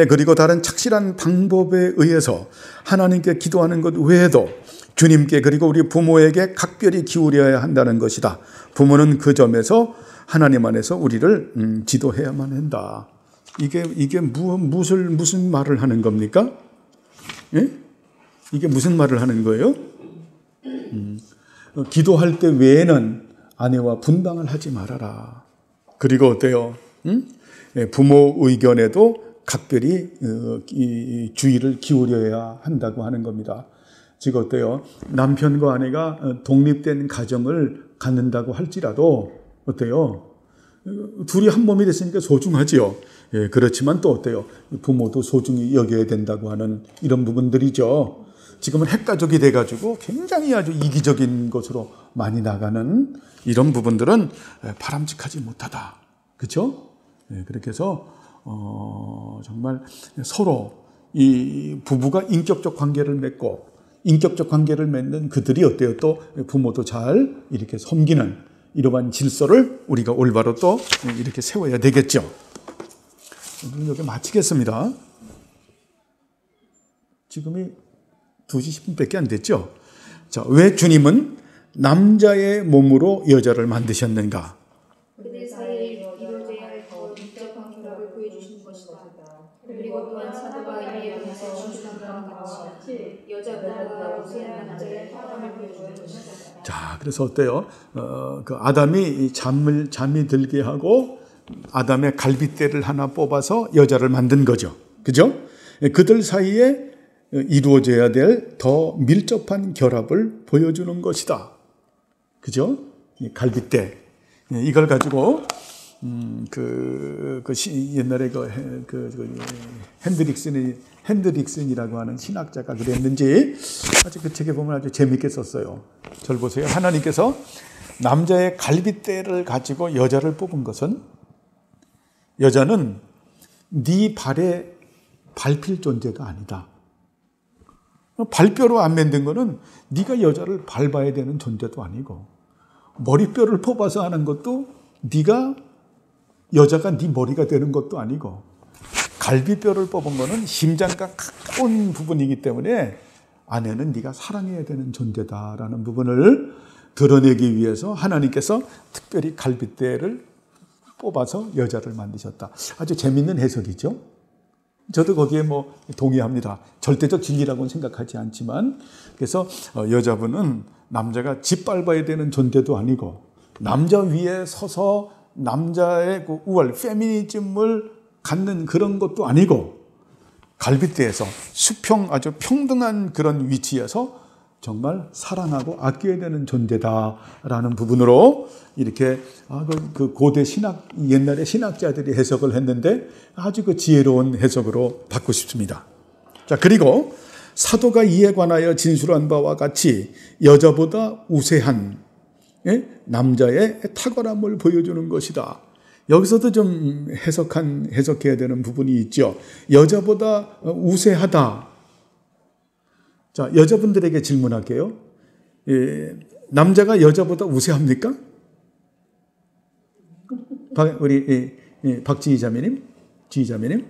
그리고 다른 착실한 방법에 의해서 하나님께 기도하는 것 외에도 주님께 그리고 우리 부모에게 각별히 기울여야 한다는 것이다. 부모는 그 점에서 하나님 안에서 우리를 지도해야만 한다. 이게 무슨 말을 하는 겁니까? 예? 이게 무슨 말을 하는 거예요? 기도할 때 외에는 아내와 분방을 하지 말아라. 그리고 어때요? 부모 의견에도 각별히 주의를 기울여야 한다고 하는 겁니다. 즉 어때요? 남편과 아내가 독립된 가정을 갖는다고 할지라도 어때요? 둘이 한 몸이 됐으니까 소중하지요. 예, 그렇지만 또 어때요? 부모도 소중히 여겨야 된다고 하는 이런 부분들이죠. 지금은 핵가족이 돼가지고 굉장히 아주 이기적인 것으로 많이 나가는 이런 부분들은 바람직하지 못하다. 그렇죠? 예, 그렇게 해서 정말 서로 이 부부가 인격적 관계를 맺고 인격적 관계를 맺는 그들이 어때요? 또 부모도 잘 이렇게 섬기는 이러한 질서를 우리가 올바로 또 이렇게 세워야 되겠죠. 오늘 여기 마치겠습니다. 지금이 2시 10분밖에 안 됐죠. 자, 왜 주님은 남자의 몸으로 여자를 만드셨는가? 그들 사이에 이루어져야 할 더 밀접한 결합을 보여주신 것이다. 그리고 또한 사도가 이에서 주신 것과 같이 여자보다 우세한 남자의 화감을 보여주는 것이다. 자, 그래서 어때요? 그 아담이 잠이 들게 하고 아담의 갈빗대를 하나 뽑아서 여자를 만든 거죠. 그죠? 그들 사이에 이루어져야 될 더 밀접한 결합을 보여주는 것이다. 그죠? 이 갈빗대. 이걸 가지고 옛날에 핸드릭슨이라고 하는 신학자가 그랬는지 아주 그 책에 보면 아주 재밌게 썼어요. 절 보세요. 하나님께서 남자의 갈빗대를 가지고 여자를 뽑은 것은, 여자는 네 발에 밟힐 존재가 아니다. 발뼈로 안 만든 거는 네가 여자를 밟아야 되는 존재도 아니고, 머리뼈를 뽑아서 하는 것도 여자가 네 머리가 되는 것도 아니고, 갈비뼈를 뽑은 거는 심장과 가까운 부분이기 때문에 아내는 네가 사랑해야 되는 존재다라는 부분을 드러내기 위해서 하나님께서 특별히 갈빗대를 뽑아서 여자를 만드셨다. 아주 재밌는 해석이죠. 저도 거기에 동의합니다. 절대적 진리라고는 생각하지 않지만, 그래서 여자분은 남자가 짓밟아야 되는 존재도 아니고, 남자 위에 서서 남자의 그 우월, 페미니즘을 갖는 그런 것도 아니고, 갈빗대에서 아주 평등한 그런 위치에서 정말 사랑하고 아껴야 되는 존재다라는 부분으로 이렇게 그 고대 옛날에 신학자들이 해석을 했는데 아주 그 지혜로운 해석으로 받고 싶습니다. 자, 그리고 사도가 이에 관하여 진술한 바와 같이 여자보다 우세한 남자의 탁월함을 보여주는 것이다. 여기서도 좀 해석해야 되는 부분이 있죠. 여자보다 우세하다. 자, 여자분들에게 질문할게요. 남자가 여자보다 우세합니까? 우리 박지희 자매님, 지희 자매님.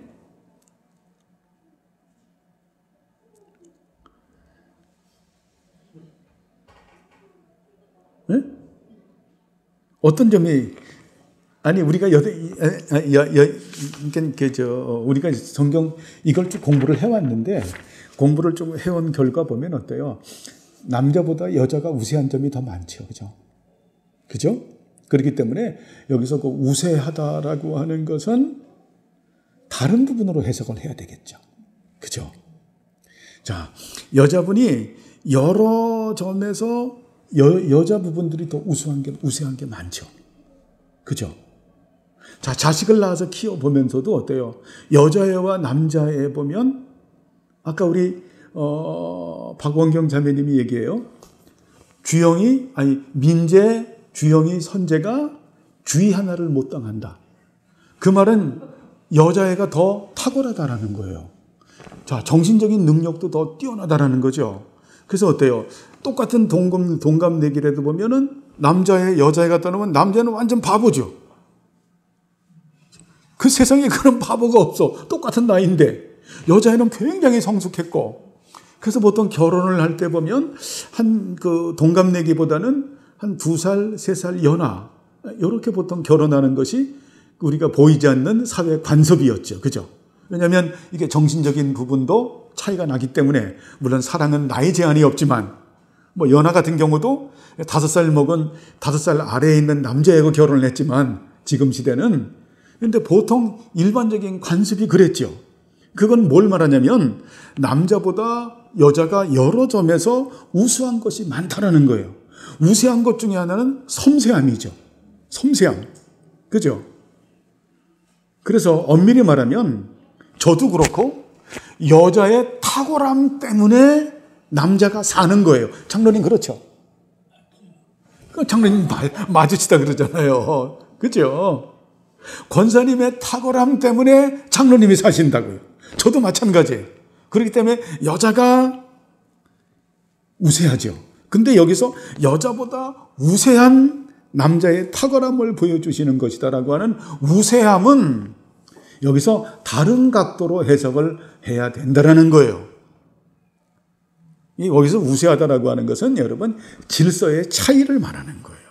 네? 어떤 점이, 아니 우리가 우리가 성경 이걸 쭉 공부를 해왔는데, 공부를 좀 해온 결과 보면 어때요? 남자보다 여자가 우세한 점이 더 많죠. 그죠? 그죠? 그렇기 때문에 여기서 그 우세하다라고 하는 것은 다른 부분으로 해석을 해야 되겠죠. 그죠? 자, 여자분이 여러 점에서 여자 부분들이 더 우세한 게 많죠. 그죠? 자, 자식을 낳아서 키워보면서도 어때요? 여자애와 남자애 보면, 아까 우리 박원경 자매님이 얘기해요. 민재, 주영이, 선재가 주의 하나를 못 당한다. 그 말은 여자애가 더 탁월하다라는 거예요. 자, 정신적인 능력도 더 뛰어나다라는 거죠. 그래서 어때요? 똑같은 동갑 내기라도 보면은 남자애, 여자애가 떠나면 남자는 완전 바보죠. 그 세상에 그런 바보가 없어. 똑같은 나이인데. 여자애는 굉장히 성숙했고, 그래서 보통 결혼을 할 때 보면 동갑내기보다는 한 2살, 3살 연하, 이렇게 보통 결혼하는 것이 우리가 보이지 않는 사회 관습이었죠. 그죠? 왜냐하면 이게 정신적인 부분도 차이가 나기 때문에, 물론 사랑은 나이 제한이 없지만, 연하 같은 경우도 5살 먹은 5살 아래에 있는 남자애하고 결혼을 했지만, 지금 시대는, 근데 보통 일반적인 관습이 그랬죠. 그건 뭘 말하냐면 남자보다 여자가 여러 점에서 우수한 것이 많다라는 거예요. 우세한 것 중에 하나는 섬세함이죠. 섬세함. 그죠? 그래서 엄밀히 말하면 저도 그렇고 여자의 탁월함 때문에 남자가 사는 거예요. 장로님 그렇죠? 장로님 맞으시다 그러잖아요. 그죠? 권사님의 탁월함 때문에 장로님이 사신다고요. 저도 마찬가지예요. 그렇기 때문에 여자가 우세하죠. 근데 여기서 여자보다 우세한 남자의 탁월함을 보여주시는 것이다라고 하는 우세함은 여기서 다른 각도로 해석을 해야 된다라는 거예요. 여기서 우세하다라고 하는 것은 여러분 질서의 차이를 말하는 거예요.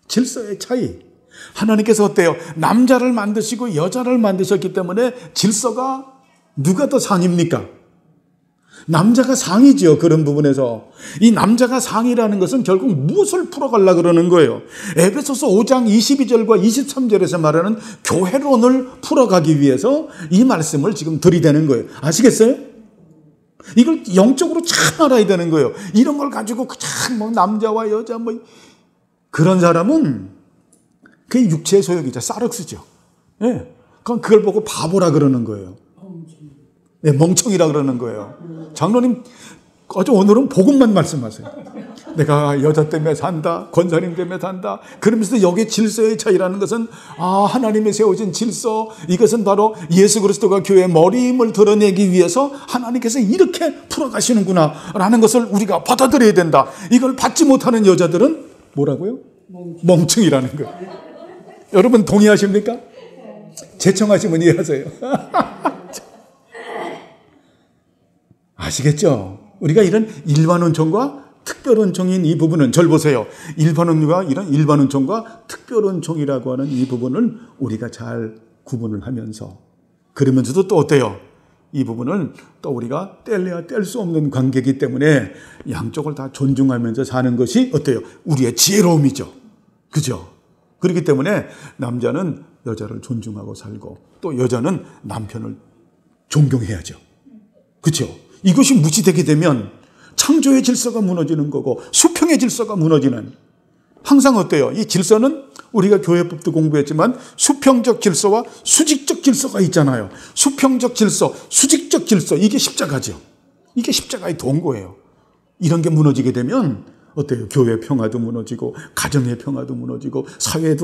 질서의 차이. 하나님께서 어때요? 남자를 만드시고 여자를 만드셨기 때문에 질서가 누가 더 상입니까? 남자가 상이죠. 그런 부분에서. 이 남자가 상이라는 것은 결국 무엇을 풀어가려고 그러는 거예요? 에베소서 5장 22절과 23절에서 말하는 교회론을 풀어가기 위해서 이 말씀을 지금 들이대는 거예요. 아시겠어요? 이걸 영적으로 잘 알아야 되는 거예요. 이런 걸 가지고 그냥 남자와 여자 그런 사람은 그게 육체의 소욕이죠. 사륵스죠. 예. 그걸 보고 바보라 그러는 거예요. 네, 멍청이라 그러는 거예요. 장로님, 아주 오늘은 복음만 말씀하세요. 내가 여자 때문에 산다, 권사님 때문에 산다. 그러면서 여기 질서의 차이라는 것은 하나님이 세워진 질서, 이것은 바로 예수 그리스도가 교회의 머리임을 드러내기 위해서 하나님께서 이렇게 풀어가시는구나 라는 것을 우리가 받아들여야 된다. 이걸 받지 못하는 여자들은 뭐라고요? 멍청이라는 거예요. 여러분 동의하십니까? 재청하시면 이해하세요. 아시겠죠? 우리가 이런 일반은총과 특별은총인 이 부분은, 절 보세요. 일반은총과 이런 일반은총과 특별은총이라고 하는 이 부분을 우리가 잘 구분을 하면서, 그러면서도 또 어때요? 이 부분을 또 우리가 뗄래야 뗄 수 없는 관계이기 때문에 양쪽을 다 존중하면서 사는 것이 어때요? 우리의 지혜로움이죠. 그죠? 그렇기 때문에 남자는 여자를 존중하고 살고 또 여자는 남편을 존경해야죠. 그렇죠? 이것이 무시되게 되면 창조의 질서가 무너지는 거고 수평의 질서가 무너지는, 항상 어때요? 이 질서는 우리가 교회법도 공부했지만 수평적 질서와 수직적 질서가 있잖아요. 수평적 질서, 수직적 질서, 이게 십자가죠. 이게 십자가의 동거예요. 이런 게 무너지게 되면 어때요? 교회 평화도 무너지고 가정의 평화도 무너지고 사회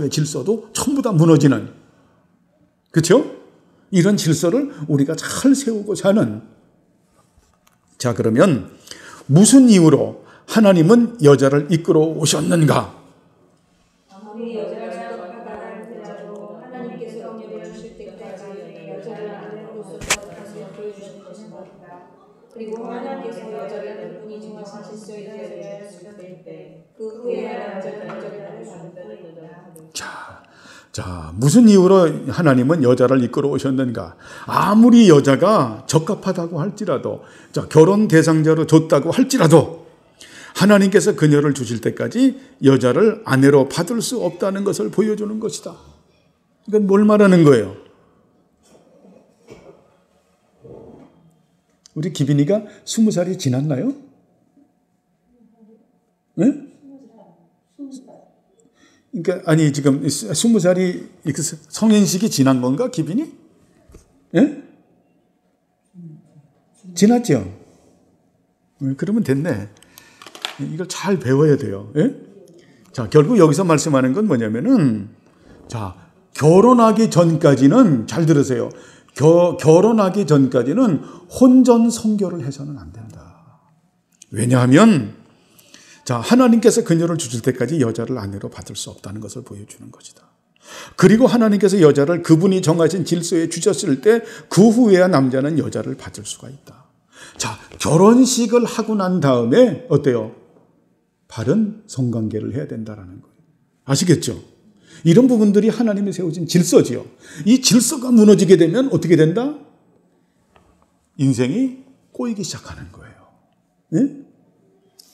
질서도 전부 다 무너지는, 그렇죠? 이런 질서를 우리가 잘 세우고 사는. 자, 그러면 무슨 이유로 하나님은 여자를 이끌어 오셨는가? 아무리 여자가 받아들여도 하나님께서 영예를 주실 때까지 여자를 아내로서 다시 보여주시는 것입니다. 그리고 하나님께서 여자를 그분이 정하신 질서에 대하여 수련될 때 그 후에야 남자가 여자를 받는다는 것입니다. 자, 무슨 이유로 하나님은 여자를 이끌어 오셨는가? 아무리 여자가 적합하다고 할지라도, 자, 결혼 대상자로 줬다고 할지라도 하나님께서 그녀를 주실 때까지 여자를 아내로 받을 수 없다는 것을 보여주는 것이다. 이건 뭘 말하는 거예요? 우리 기빈이가 20살이 지났나요? 네? 그러니까 아니 지금 20살이 성인식이 지난 건가, 기빈이? 예? 지났죠? 그러면 됐네. 이걸 잘 배워야 돼요. 예? 자, 결국 여기서 말씀하는 건 뭐냐면은, 자, 결혼하기 전까지는, 잘 들으세요. 결혼하기 전까지는 혼전 성결을 해서는 안 된다. 왜냐하면, 자, 하나님께서 그녀를 주실 때까지 여자를 아내로 받을 수 없다는 것을 보여주는 것이다. 그리고 하나님께서 여자를 그분이 정하신 질서에 주셨을 때 그 후에야 남자는 여자를 받을 수가 있다. 자, 결혼식을 하고 난 다음에 어때요? 바른 성관계를 해야 된다라는 거예요. 아시겠죠? 이런 부분들이 하나님이 세우신 질서지요. 이 질서가 무너지게 되면 어떻게 된다? 인생이 꼬이기 시작하는 거예요. 네?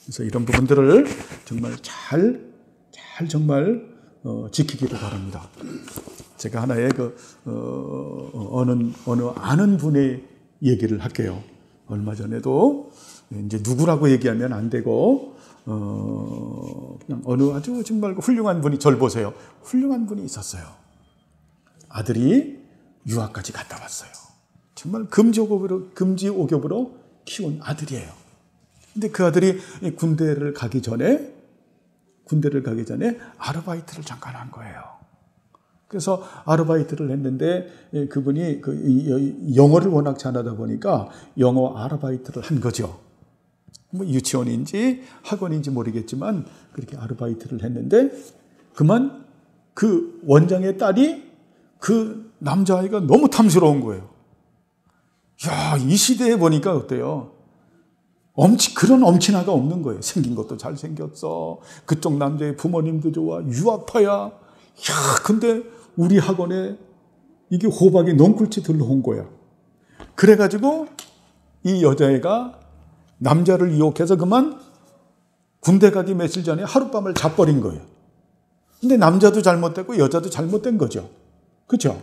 그래서 이런 부분들을 정말 잘 정말 지키기를 바랍니다. 제가 하나의 어느 아는 분의 얘기를 할게요. 얼마 전에도 이제 누구라고 얘기하면 안 되고 그냥 어느 아주 정말 훌륭한 분이, 절 보세요. 훌륭한 분이 있었어요. 아들이 유학까지 갔다 왔어요. 정말 금지옥엽으로 키운 아들이에요. 근데 그 아들이 군대를 가기 전에 아르바이트를 잠깐 한 거예요. 그래서 아르바이트를 했는데 그분이 영어를 워낙 잘하다 보니까 영어 아르바이트를 한 거죠. 뭐 유치원인지 학원인지 모르겠지만 그렇게 아르바이트를 했는데 그만 그 원장의 딸이 그 남자아이가 너무 탐스러운 거예요. 야, 이 시대에 보니까 어때요? 그런 엄친아가 없는 거예요. 생긴 것도 잘생겼어. 그쪽 남자의 부모님도 좋아. 유학파야. 야, 근데 우리 학원에 이게 호박이 넝쿨치 들러온 거야. 그래가지고 이 여자애가 남자를 유혹해서 그만 군대 가기 며칠 전에 하룻밤을 자버린 거예요. 근데 남자도 잘못됐고 여자도 잘못된 거죠. 그렇죠?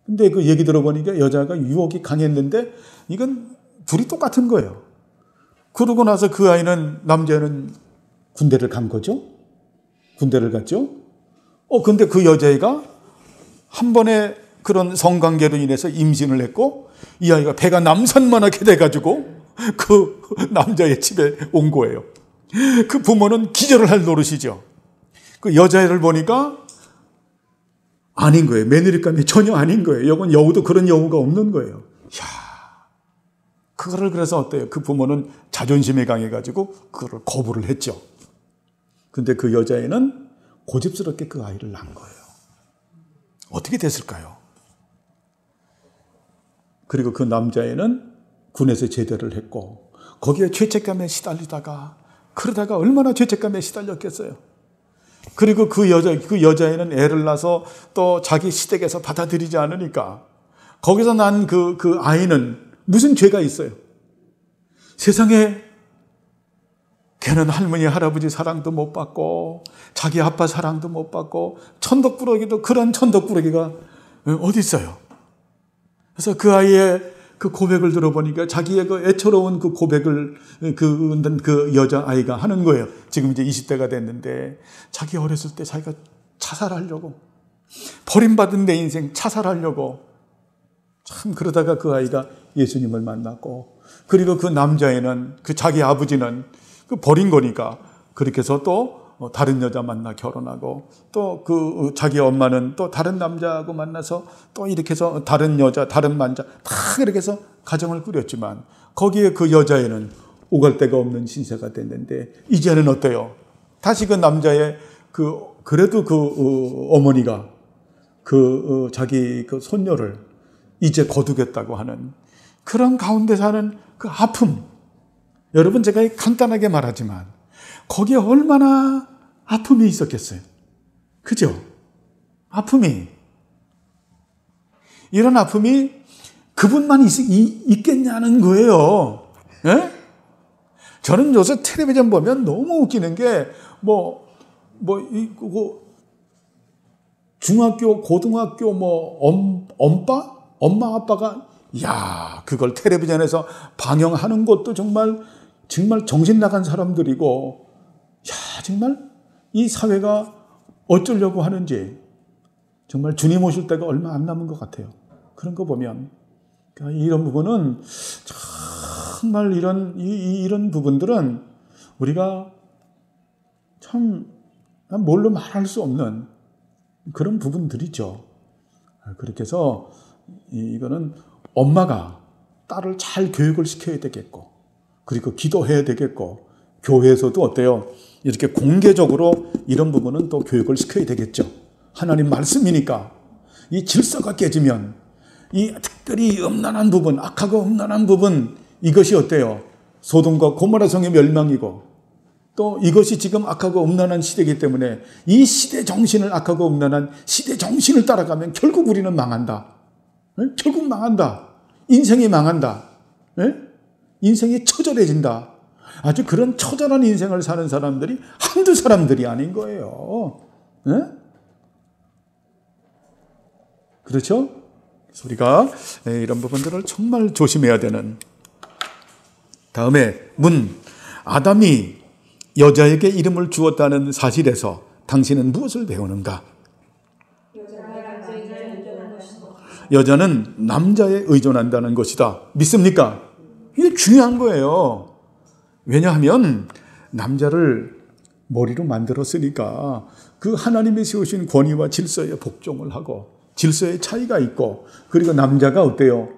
근데 그 얘기 들어보니까 여자가 유혹이 강했는데 이건 둘이 똑같은 거예요. 그러고 나서 그 아이는, 남자는 군대를 간 거죠. 군대를 갔죠. 근데 그 여자애가 한 번에 그런 성관계로 인해서 임신을 했고, 이 아이가 배가 남산만하게 돼가지고 그 남자의 집에 온 거예요. 그 부모는 기절을 할 노릇이죠. 그 여자애를 보니까 아닌 거예요. 며느리감이 전혀 아닌 거예요. 이건 여우도 그런 여우가 없는 거예요. 그거를 그래서 어때요? 그 부모는 자존심이 강해가지고 그거를 거부를 했죠. 근데 그 여자애는 고집스럽게 그 아이를 낳은 거예요. 어떻게 됐을까요? 그리고 그 남자애는 군에서 제대를 했고, 거기에 죄책감에 시달리다가, 그러다가 얼마나 죄책감에 시달렸겠어요. 그리고 그 여자애는 애를 낳아서 또 자기 시댁에서 받아들이지 않으니까, 거기서 난 그 아이는 무슨 죄가 있어요? 세상에 걔는 할머니, 할아버지 사랑도 못 받고, 자기 아빠 사랑도 못 받고, 천덕꾸러기도 그런 천덕꾸러기가 어디 있어요? 그래서 그 아이의 그 고백을 들어보니까 자기의 그 애처로운 그 고백을 그 여자아이가 하는 거예요. 지금 이제 20대가 됐는데, 자기 어렸을 때 자기가 자살하려고, 버림받은 내 인생 자살하려고, 참 그러다가 그 아이가 예수님을 만났고, 그리고 그 남자애는, 그 자기 아버지는 그 버린 거니까 그렇게 해서 또 다른 여자 만나 결혼하고, 또 그 자기 엄마는 또 다른 남자하고 만나서 또 이렇게 해서 다른 여자, 다른 남자 다 그렇게 해서 가정을 꾸렸지만, 거기에 그 여자애는 오갈 데가 없는 신세가 됐는데, 이제는 어때요? 다시 그 남자의 그래도 어머니가 자기 그 손녀를 이제 거두겠다고 하는 그런 가운데 사는 그 아픔. 여러분, 제가 간단하게 말하지만 거기에 얼마나 아픔이 있었겠어요. 그죠? 아픔이. 이런 아픔이 그분만 있겠냐는 거예요. 예? 저는 요새 텔레비전 보면 너무 웃기는 게, 중학교, 고등학교, 엄마, 아빠가, 그걸 텔레비전에서 방영하는 것도 정말 정신 나간 사람들이고, 정말 이 사회가 어쩌려고 하는지, 정말 주님 오실 때가 얼마 안 남은 것 같아요. 그런 거 보면. 이런 부분은, 정말 이런 부분들은 우리가 참 뭘로 말할 수 없는 그런 부분들이죠. 그렇게 해서 이거는 엄마가 딸을 잘 교육을 시켜야 되겠고, 그리고 기도해야 되겠고, 교회에서도 어때요? 이렇게 공개적으로 이런 부분은 또 교육을 시켜야 되겠죠. 하나님 말씀이니까 이 질서가 깨지면, 이 특별히 음란한 부분, 악하고 음란한 부분, 이것이 어때요? 소돔과 고모라 성의 멸망이고, 또 이것이 지금 악하고 음란한 시대이기 때문에 이 시대 정신을, 악하고 음란한 시대 정신을 따라가면 결국 우리는 망한다. 결국 망한다. 인생이 망한다. 인생이 처절해진다. 아주 그런 처절한 인생을 사는 사람들이 한두 사람들이 아닌 거예요. 그렇죠? 그래서 우리가 이런 부분들을 정말 조심해야 되는. 다음에 아담이 여자에게 이름을 주었다는 사실에서 당신은 무엇을 배우는가? 여자는 남자에 의존한다는 것이다. 믿습니까? 이게 중요한 거예요. 왜냐하면 남자를 머리로 만들었으니까 그 하나님이 세우신 권위와 질서에 복종을 하고, 질서의 차이가 있고, 그리고 남자가 어때요?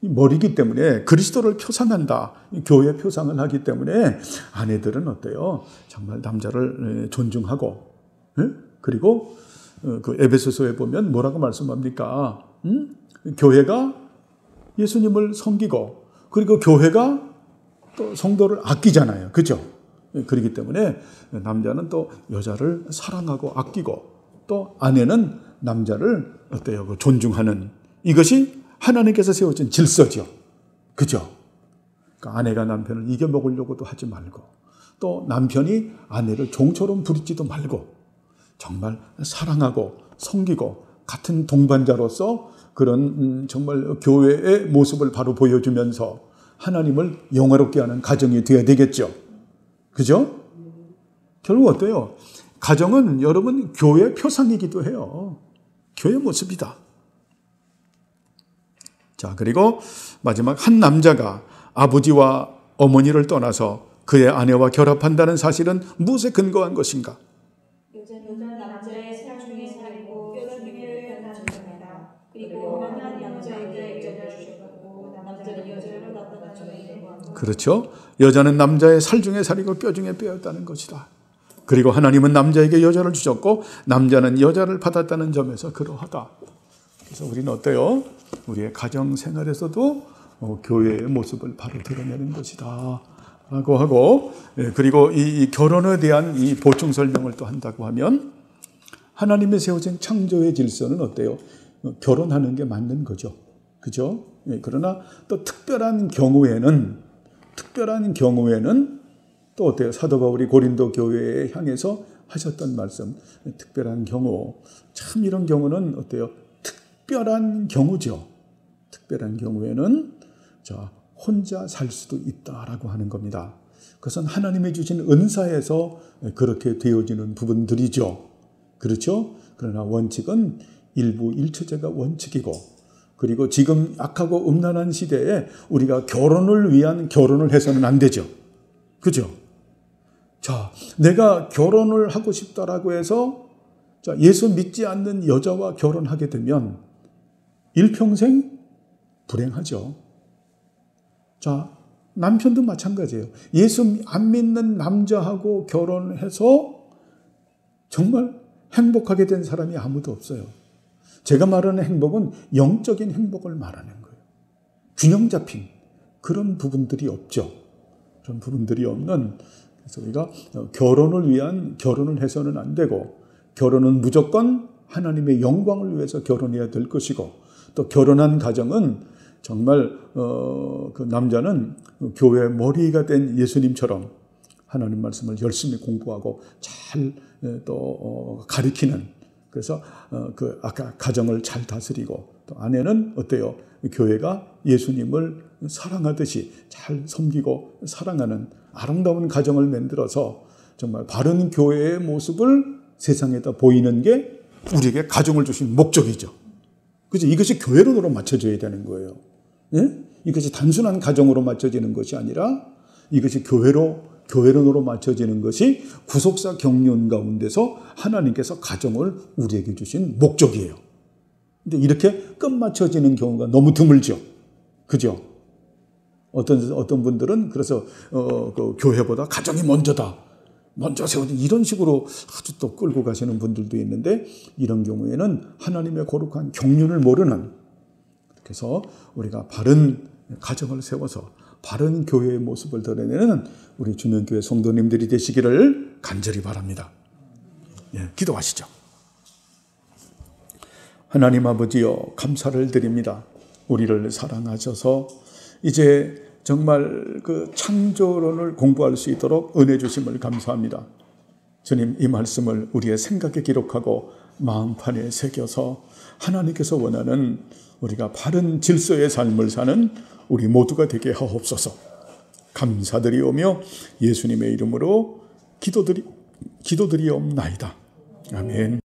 머리이기 때문에 그리스도를 표상한다. 교회 표상을 하기 때문에 아내들은 어때요? 정말 남자를 존중하고, 그리고 그 에베소서에 보면 뭐라고 말씀합니까? 교회가 예수님을 섬기고, 그리고 교회가 또 성도를 아끼잖아요. 그죠? 그렇기 때문에 남자는 또 여자를 사랑하고 아끼고, 또 아내는 남자를 어때요? 존중하는, 이것이 하나님께서 세워진 질서죠. 그죠? 그러니까 아내가 남편을 이겨먹으려고도 하지 말고, 또 남편이 아내를 종처럼 부리지도 말고, 정말 사랑하고 섬기고 같은 동반자로서 그런 정말 교회의 모습을 바로 보여주면서 하나님을 영화롭게 하는 가정이 되어야 되겠죠. 그죠? 결국 어때요? 가정은 여러분 교회 표상이기도 해요. 교회 모습이다. 자, 그리고 마지막 한 남자가 아버지와 어머니를 떠나서 그의 아내와 결합한다는 사실은 무엇에 근거한 것인가? 여자는 남자의 사중에 살고 뼈중에 뼈다는 겁니다. 그리고 하나님 남자에게 여자를 주셨고 남자는 여자를 낳았다는 점에 그렇죠. 여자는 남자의 살 중에 살이고 뼈 중에 뼈였다는 것이다. 그리고 하나님은 남자에게 여자를 주셨고 남자는 여자를 받았다는 점에서 그러하다. 그래서 우리는 어때요? 우리의 가정 생활에서도 교회의 모습을 바로 드러내는 것이다 라고 하고, 그리고 이 결혼에 대한 이 보충 설명을 또 한다고 하면 하나님의 세워진 창조의 질서는 어때요? 결혼하는 게 맞는 거죠. 그죠? 그러나 또 특별한 경우에는 또 어때요? 사도 바울이 고린도 교회에 향해서 하셨던 말씀, 특별한 경우, 참 이런 경우는 어때요? 특별한 경우죠. 특별한 경우에는 자, 혼자 살 수도 있다라고 하는 겁니다. 그것은 하나님이 주신 은사에서 그렇게 되어지는 부분들이죠. 그렇죠? 그러나 원칙은 일부 일처제가 원칙이고, 그리고 지금 악하고 음란한 시대에 우리가 결혼을 위한 결혼을 해서는 안 되죠. 그죠? 자, 내가 결혼을 하고 싶다라고 해서 자, 예수 믿지 않는 여자와 결혼하게 되면 일평생 불행하죠. 자, 남편도 마찬가지예요. 예수 안 믿는 남자하고 결혼해서 정말 행복하게 된 사람이 아무도 없어요. 제가 말하는 행복은 영적인 행복을 말하는 거예요. 균형 잡힌 그런 부분들이 없죠. 그런 부분들이 없는, 그래서 우리가 결혼을 위한 결혼을 해서는 안 되고, 결혼은 무조건 하나님의 영광을 위해서 결혼해야 될 것이고, 또 결혼한 가정은 정말 그 남자는 교회의 머리가 된 예수님처럼 하나님 말씀을 열심히 공부하고 잘 또 가르치는, 그래서 그 아까 가정을 잘 다스리고, 또 아내는 어때요? 교회가 예수님을 사랑하듯이 잘 섬기고 사랑하는 아름다운 가정을 만들어서 정말 바른 교회의 모습을 세상에다 보이는 게 우리에게 가정을 주신 목적이죠. 그죠? 이것이 교회론으로 맞춰져야 되는 거예요. 예? 이것이 단순한 가정으로 맞춰지는 것이 아니라 이것이 교회론으로 맞춰지는 것이 구속사 경륜 가운데서 하나님께서 가정을 우리에게 주신 목적이에요. 근데 이렇게 끝맞춰지는 경우가 너무 드물죠. 그죠? 어떤 분들은 그래서 그 교회보다 가정이 먼저 세워진 이런 식으로 아주 또 끌고 가시는 분들도 있는데, 이런 경우에는 하나님의 거룩한 경륜을 모르는, 그래서 우리가 바른 가정을 세워서 바른 교회의 모습을 드러내는 우리 주명교회 성도님들이 되시기를 간절히 바랍니다. 예, 기도하시죠. 하나님 아버지여, 감사를 드립니다. 우리를 사랑하셔서 이제 정말 그 창조론을 공부할 수 있도록 은혜 주심을 감사합니다. 주님, 이 말씀을 우리의 생각에 기록하고 마음판에 새겨서 하나님께서 원하는 우리가 바른 질서의 삶을 사는 우리 모두가 되게 하옵소서. 감사드리오며 예수님의 이름으로 기도드리옵나이다. 아멘.